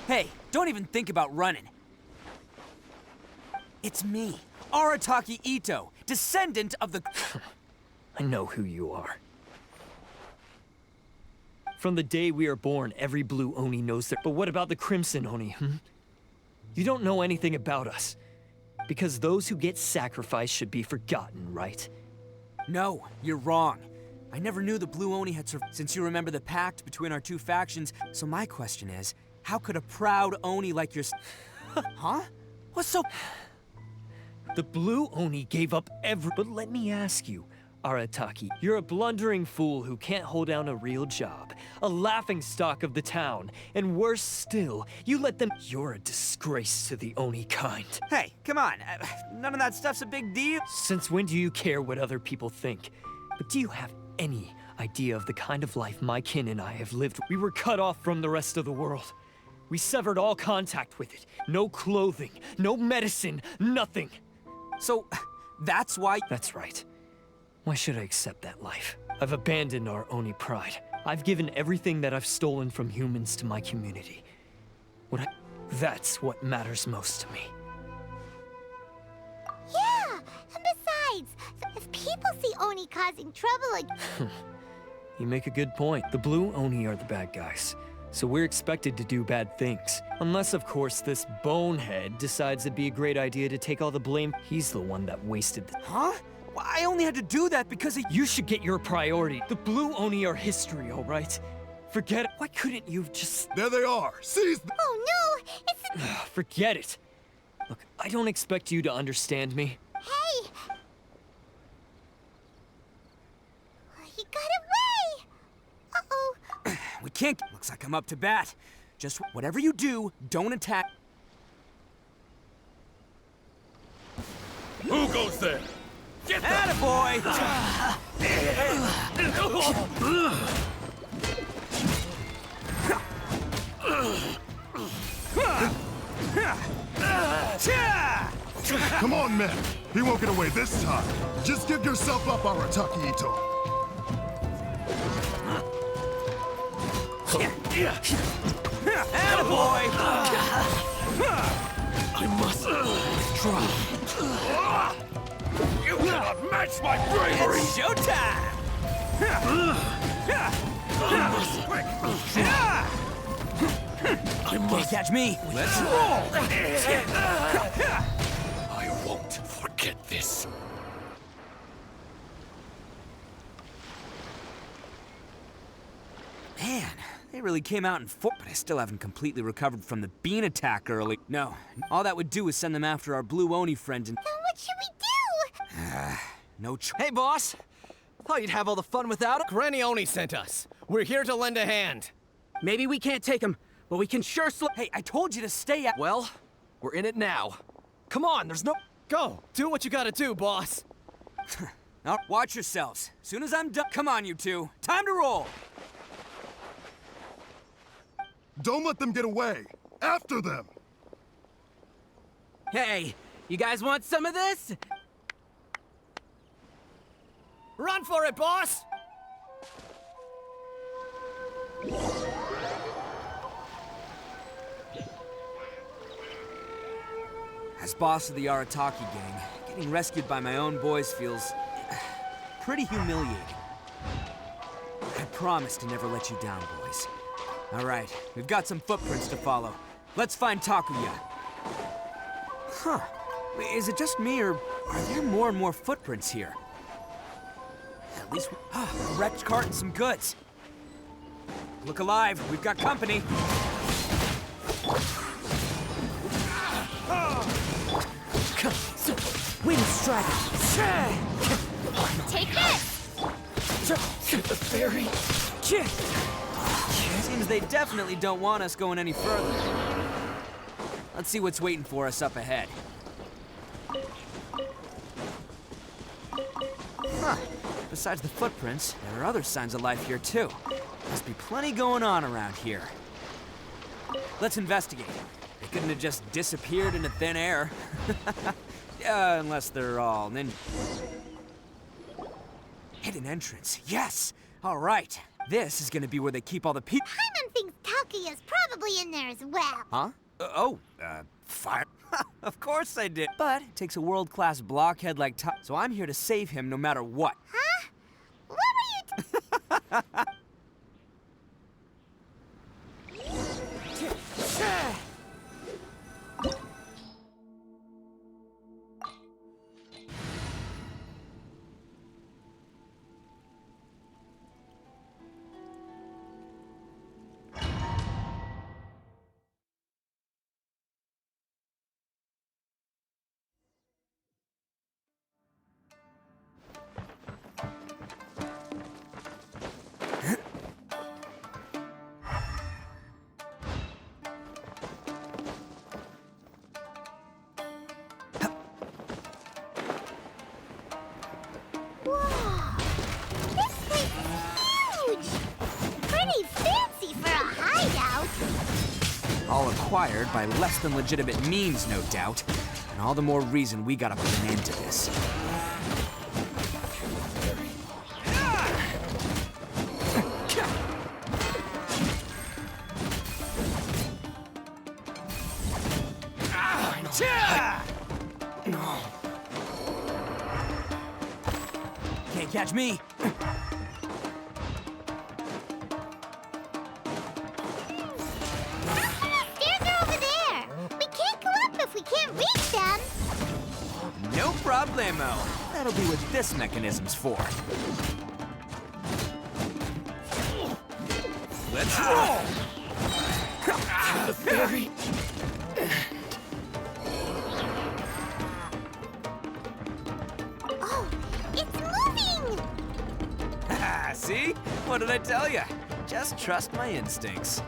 Hey, don't even think about running. It's me, Arataki Itto, descendant of the... I know who you are. From the day we are born, every blue Oni knows that. But what about the Crimson Oni, You don't know anything about us. Because those who get sacrificed should be forgotten, right? No, you're wrong. I never knew the Blue Oni had survived, since you remember the pact between our two factions. So my question is, how could a proud Oni like yourself... Huh? What's so... The Blue Oni gave up every... But let me ask you, Arataki, you're a blundering fool who can't hold down a real job, a laughingstock of the town, and worse still, you let them... You're a disgrace to the Oni kind. Hey, come on. None of that stuff's a big deal. Since when do you care what other people think? But do you have any idea of the kind of life my kin and I have lived? We were cut off from the rest of the world. We severed all contact with it. No clothing, no medicine, nothing. So, that's why... That's right. Why should I accept that life? I've abandoned our Oni pride. I've given everything that I've stolen from humans to my community. That's what matters most to me. Yeah, and besides, if people see Oni causing trouble like... You make a good point. The Blue Oni are the bad guys. So we're expected to do bad things. Unless, of course, this bonehead decides it'd be a great idea to take all the blame. He's the one that wasted the... Huh? Well, I only had to do that because You should get your priority. The Blue Oni are history, all right? Forget it. Why couldn't you just... There they are! Seize them! Oh no! It's... Forget it. Look, I don't expect you to understand me. Hey! He got away! Uh-oh. We can't... Looks like I'm up to bat. Just whatever you do, don't attack... Who goes there? Get that, boy! Come on, men. He won't get away this time. Just give yourself up, Arataki Itto. Attaboy! I must try. You cannot match my bravery! It's showtime! I must... Can't catch me! Let's roll! I won't forget this. Man, they really came out in force, but I still haven't completely recovered from the bean attack early. No, all that would do is send them after our blue Oni friend and... Then what should we do? no choice. Hey, boss! Thought you'd have all the fun without it. Granny Oni sent us. We're here to lend a hand. Maybe we can't take him, but we can sure Hey, I told you to stay out. Well, we're in it now. Come on, there's no... Go! Do what you gotta do, boss! Now, watch yourselves. Soon as I'm done... Come on, you two. Time to roll! Don't let them get away! After them! Hey, you guys want some of this? Run for it, boss! As boss of the Arataki gang, getting rescued by my own boys feels... pretty humiliating. I promise to never let you down, boys. All right, we've got some footprints to follow. Let's find Takuya. Huh. Is it just me, or are there more and more footprints here? At least a wrecked cart and some goods. Look alive, we've got company. Wind strider. Take this! The ferry. Seems they definitely don't want us going any further. Let's see what's waiting for us up ahead. Huh. Besides the footprints, there are other signs of life here too. Must be plenty going on around here. Let's investigate. They couldn't have just disappeared into thin air. Unless they're all ninja. Hidden entrance, yes! All right, this is gonna be where they keep all the people. Paimon thinks Takuya's probably in there as well. Huh? Fire. Of course I did. But it takes a world-class blockhead like Ta, so I'm here to save him no matter what. Huh? What were you All acquired by less than legitimate means, no doubt. And all the more reason we gotta put an end to this. Can't catch me. No problemo. That'll be what this mechanism's for. Let's roll! The ferry. Oh, it's moving! See? What did I tell you? Just trust my instincts.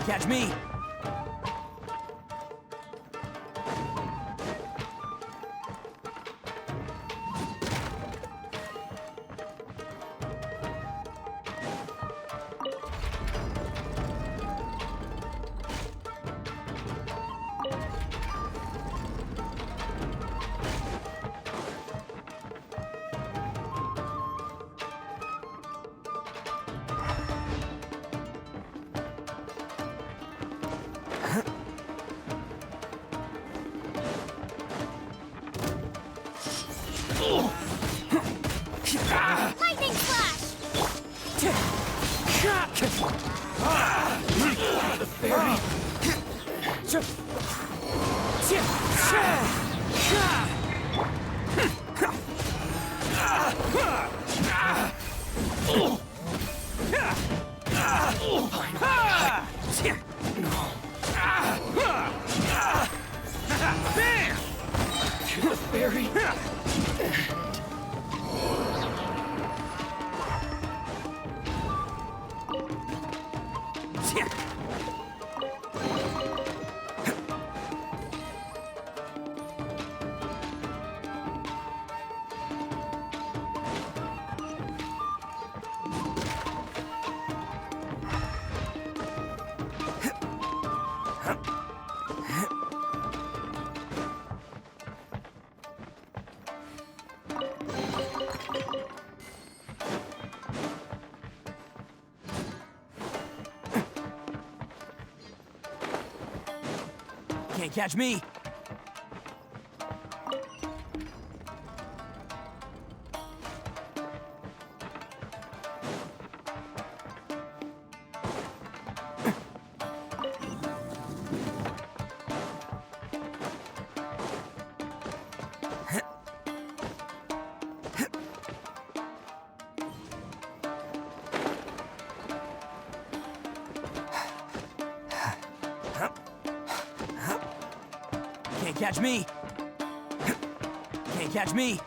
catch me! Lightning flash! The fairy! The fairy! Can't catch me! Can't catch me! Can't catch me!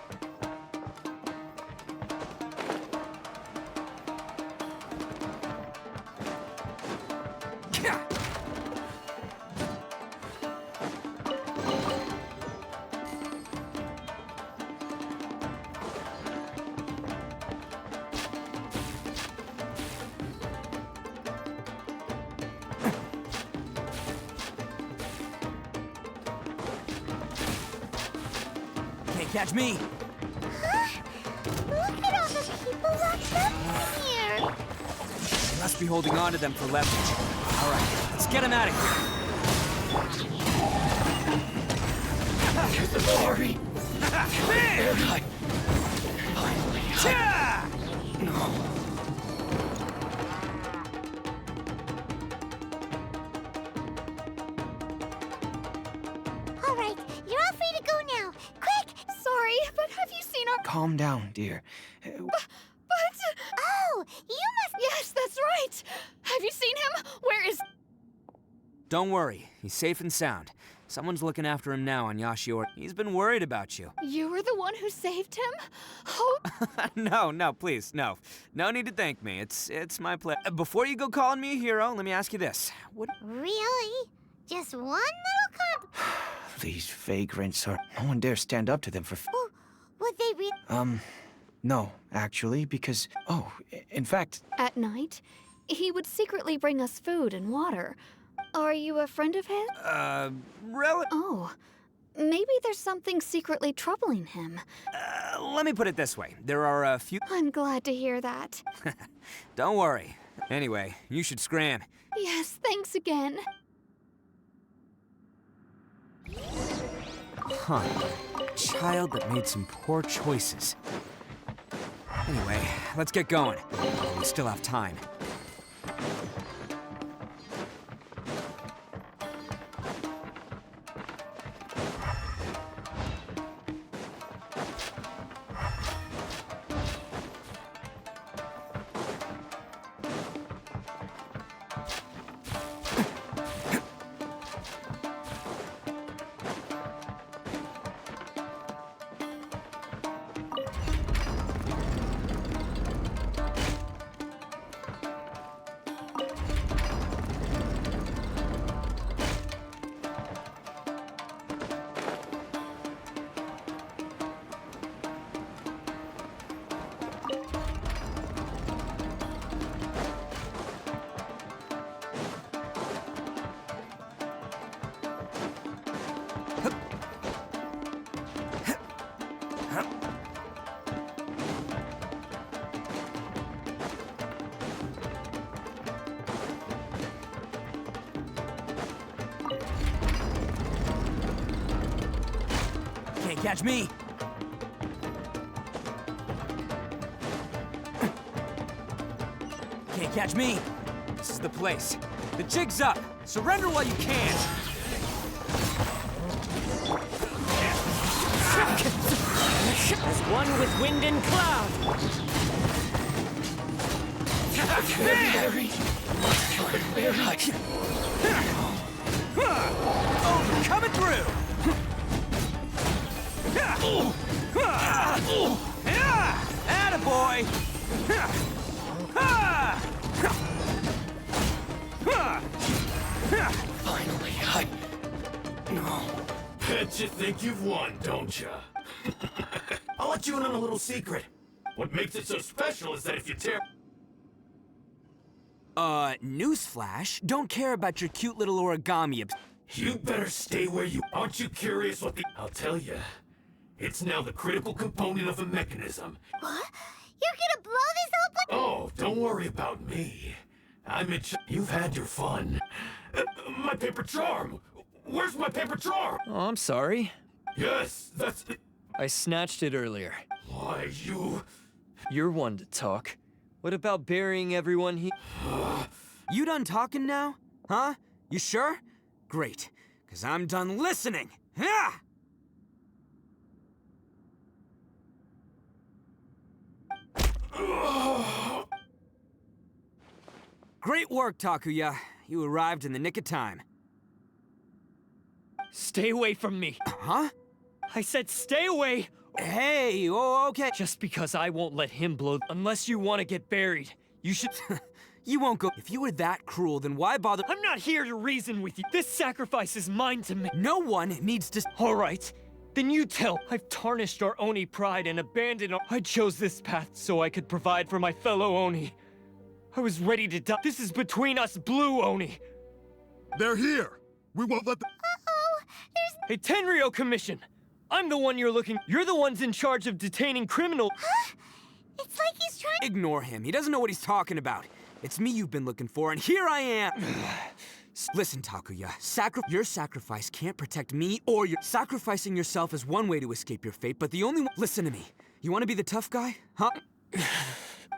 Can't catch me! Look at all the people locked up in here! They must be holding on to them for leverage. All right, let's get them out of here. Here's the fairy. Finally! No. All right, you're all free to go now. Quick! Sorry, but have you seen our... Calm down, dear. Oh, you must... Yes, that's right! Have you seen him? Where is... Don't worry, he's safe and sound. Someone's looking after him now on Yashior. He's been worried about you. You were the one who saved him? Oh... No, please, no. No need to thank me. It's my pleasure. Before you go calling me a hero, let me ask you this. What... Really? Just one little cup? These vagrants are... No one dare stand up to them for... Oh, would they read... No, actually, because... Oh, in fact... At night, he would secretly bring us food and water. Are you a friend of his? Oh, maybe there's something secretly troubling him. Let me put it this way. There are a few... I'm glad to hear that. Don't worry. Anyway, you should scram. Yes, thanks again. Huh. Child that made some poor choices. Anyway, let's get going. We still have time. Can't catch me! Can't catch me! This is the place. The jig's up! Surrender while you can! As one with wind and cloud! Oh, coming through! Attaboy! Finally, No. Bet you think you've won, don't ya? I'll let you in on a little secret. What makes it so special is that if you tear... Newsflash? Don't care about your cute little origami. You better stay where you... Aren't you curious what the... I'll tell you. It's now the critical component of a mechanism. What? You're gonna blow this open? Oh, don't worry about me. I'm in You've had your fun. My paper charm! Where's my paper charm? Oh, I'm sorry. Yes, that's... I snatched it earlier. Why, you... You're one to talk. What about burying everyone here? You done talking now? Huh? You sure? Great, because I'm done listening. Ha! Great work, Takuya. You arrived in the nick of time. Stay away from me. Huh? I said stay away! Hey, oh, okay. Just because I won't let him blow, unless you want to get buried, you should... You won't go. If you were that cruel, then why bother? I'm not here to reason with you. This sacrifice is mine to make. No one needs to... All right, then you tell. I've tarnished our Oni pride and abandoned our... I chose this path so I could provide for my fellow Oni. I was ready to die. This is between us blue Oni. They're here. We won't let them... Uh-oh, Hey, Tenryo Commission! I'm the one you're looking... You're the ones in charge of detaining criminals. Huh? It's like he's trying... Ignore him. He doesn't know what he's talking about. It's me you've been looking for, and here I am! Listen, Takuya. Your sacrifice can't protect me or your... Sacrificing yourself is one way to escape your fate, but the only one... Listen to me. You want to be the tough guy? Huh?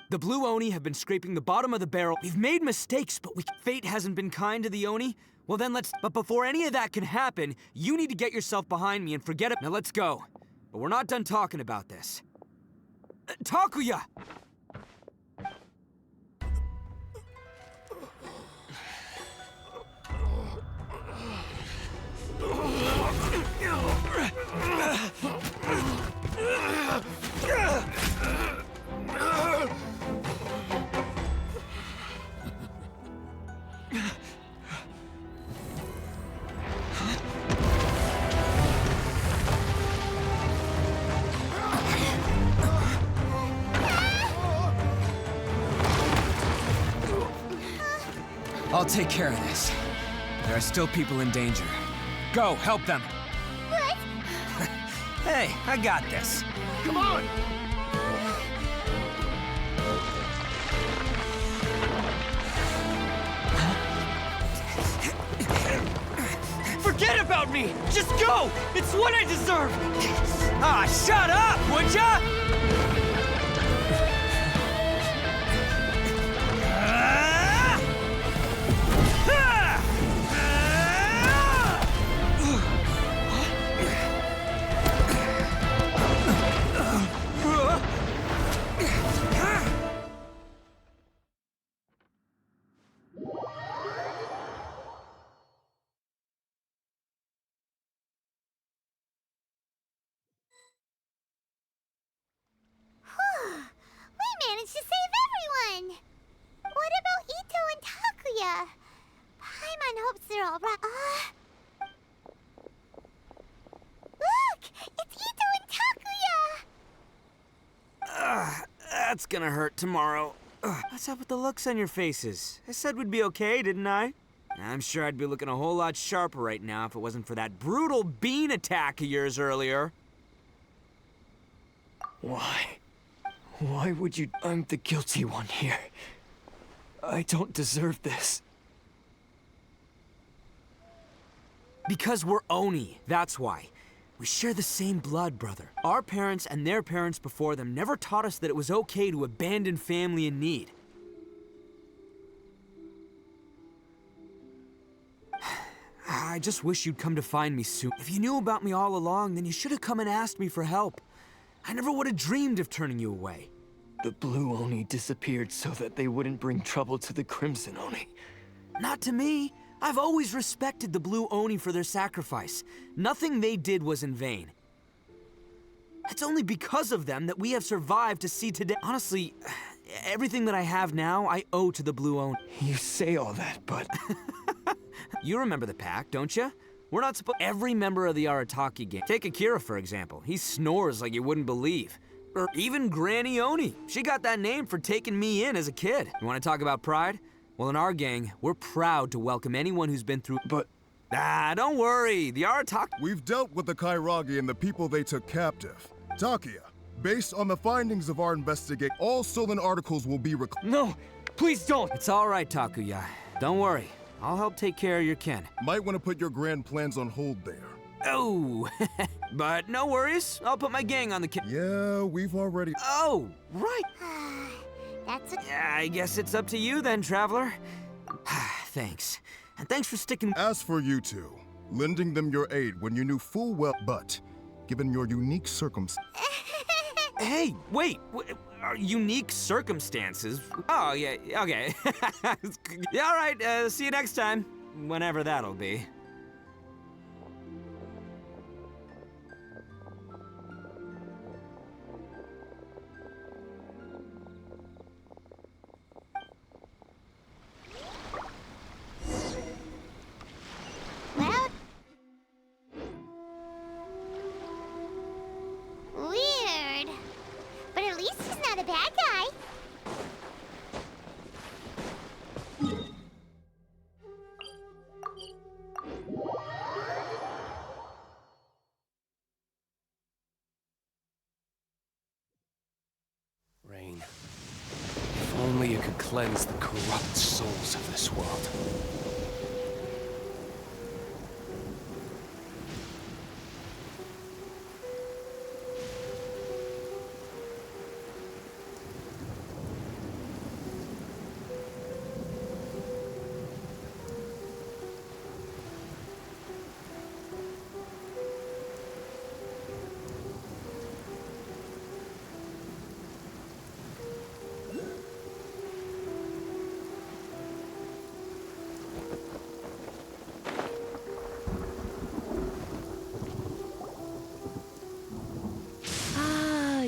The blue Oni have been scraping the bottom of the barrel. We've made mistakes, but fate hasn't been kind to the Oni. Well then let's... But before any of that can happen, you need to get yourself behind me and forget it. Now let's go. But we're not done talking about this. Takuya! I'll take care of this. There are still people in danger. Go, help them. What? Hey, I got this. Come on! Forget about me! Just go! It's what I deserve! Ah, shut up, would ya? We managed to save everyone! What about Itto and Takuya? Paimon hopes they're all right. Look! It's Itto and Takuya! That's gonna hurt tomorrow. What's up with the looks on your faces? I said we'd be okay, didn't I? I'm sure I'd be looking a whole lot sharper right now if it wasn't for that brutal bean attack of yours earlier. Why? Why would you... I'm the guilty one here. I don't deserve this. Because we're Oni, that's why. We share the same blood, brother. Our parents and their parents before them never taught us that it was okay to abandon family in need. I just wish you'd come to find me soon. If you knew about me all along, then you should have come and asked me for help. I never would have dreamed of turning you away. The Blue Oni disappeared so that they wouldn't bring trouble to the Crimson Oni. Not to me. I've always respected the Blue Oni for their sacrifice. Nothing they did was in vain. It's only because of them that we have survived to see today. Honestly, everything that I have now, I owe to the Blue Oni. You say all that, but... You remember the pack, don't you? We're not supposed... Every member of the Arataki gang. Take Akira, for example. He snores like you wouldn't believe. Or even Granny Oni. She got that name for taking me in as a kid. You want to talk about pride? Well, in our gang, we're proud to welcome anyone who's been through... But... don't worry. The Arataki... We've dealt with the Kairagi and the people they took captive. Takia, based on the findings of our investigation, all stolen articles will be No! Please don't! It's all right, Takuya. Don't worry. I'll help take care of your kin. Might want to put your grand plans on hold there. Oh, but no worries. I'll put my gang on the Yeah, we've already... Oh, right. That's a... Yeah, I guess it's up to you then, Traveler. Thanks. And thanks for sticking... As for you two, lending them your aid when you knew full well... But, given your unique circumstances... Hey, wait. Unique circumstances? Oh, yeah, okay. Yeah, all right, see you next time. Whenever that'll be. Well... Weird. But at least he's not a bad guy. Rain. If only you could cleanse the corrupt souls of this world.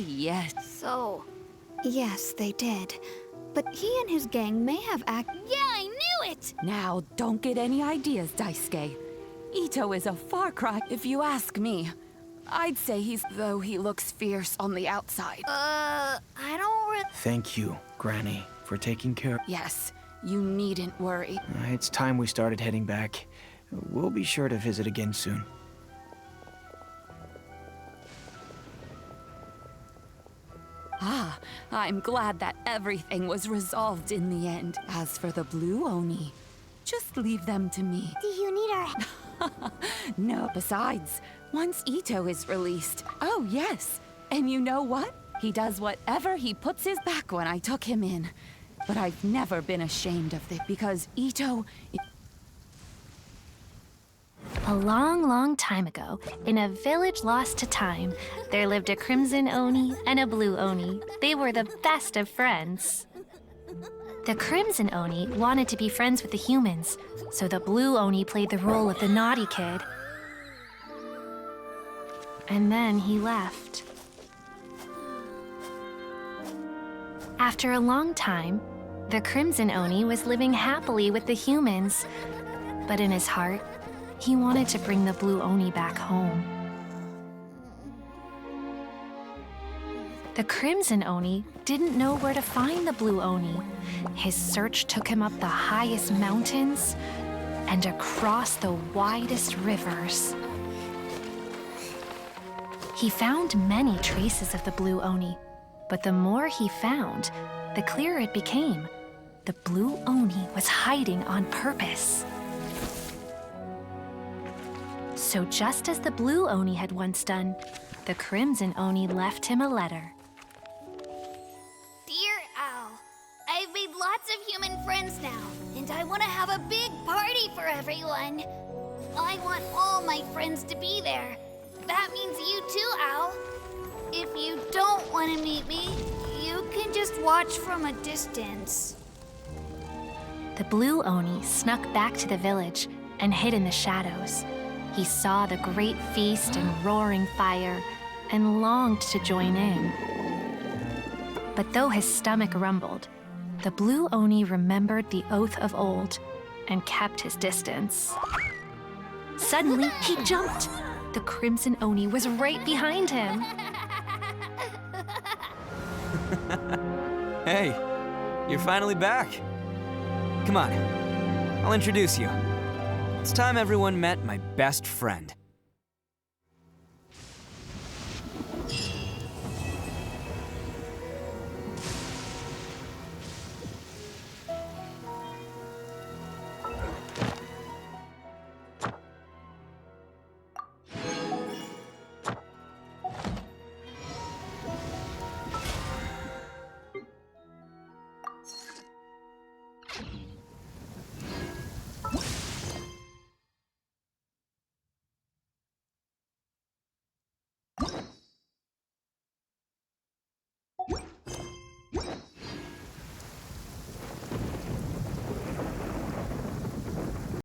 Yes. So... Yes, they did. But he and his gang may have Yeah, I knew it! Now, don't get any ideas, Daisuke. Itto is a far cry, if you ask me. I'd say though he looks fierce on the outside. I don't really... Thank you, Granny, for taking care. Yes, you needn't worry. It's time we started heading back. We'll be sure to visit again soon. Ah, I'm glad that everything was resolved in the end. As for the Blue Oni, just leave them to me. Do you need our... No, besides, once Itto is released... Oh, yes. And you know what? He does whatever he puts his back when I took him in. But I've never been ashamed of it because Itto... A long, long time ago, in a village lost to time, there lived a Crimson Oni and a Blue Oni. They were the best of friends. The Crimson Oni wanted to be friends with the humans, so the Blue Oni played the role of the naughty kid. And then he left. After a long time, the Crimson Oni was living happily with the humans, but in his heart, he wanted to bring the Blue Oni back home. The Crimson Oni didn't know where to find the Blue Oni. His search took him up the highest mountains and across the widest rivers. He found many traces of the Blue Oni, but the more he found, the clearer it became. The Blue Oni was hiding on purpose. So just as the blue Oni had once done, the crimson Oni left him a letter. Dear Owl, I've made lots of human friends now, and I want to have a big party for everyone. I want all my friends to be there. That means you too, Owl. If you don't want to meet me, you can just watch from a distance. The blue Oni snuck back to the village and hid in the shadows. He saw the great feast and roaring fire and longed to join in. But though his stomach rumbled, the blue Oni remembered the oath of old and kept his distance. Suddenly, he jumped. The crimson Oni was right behind him. Hey, you're finally back. Come on, I'll introduce you. It's time everyone met my best friend.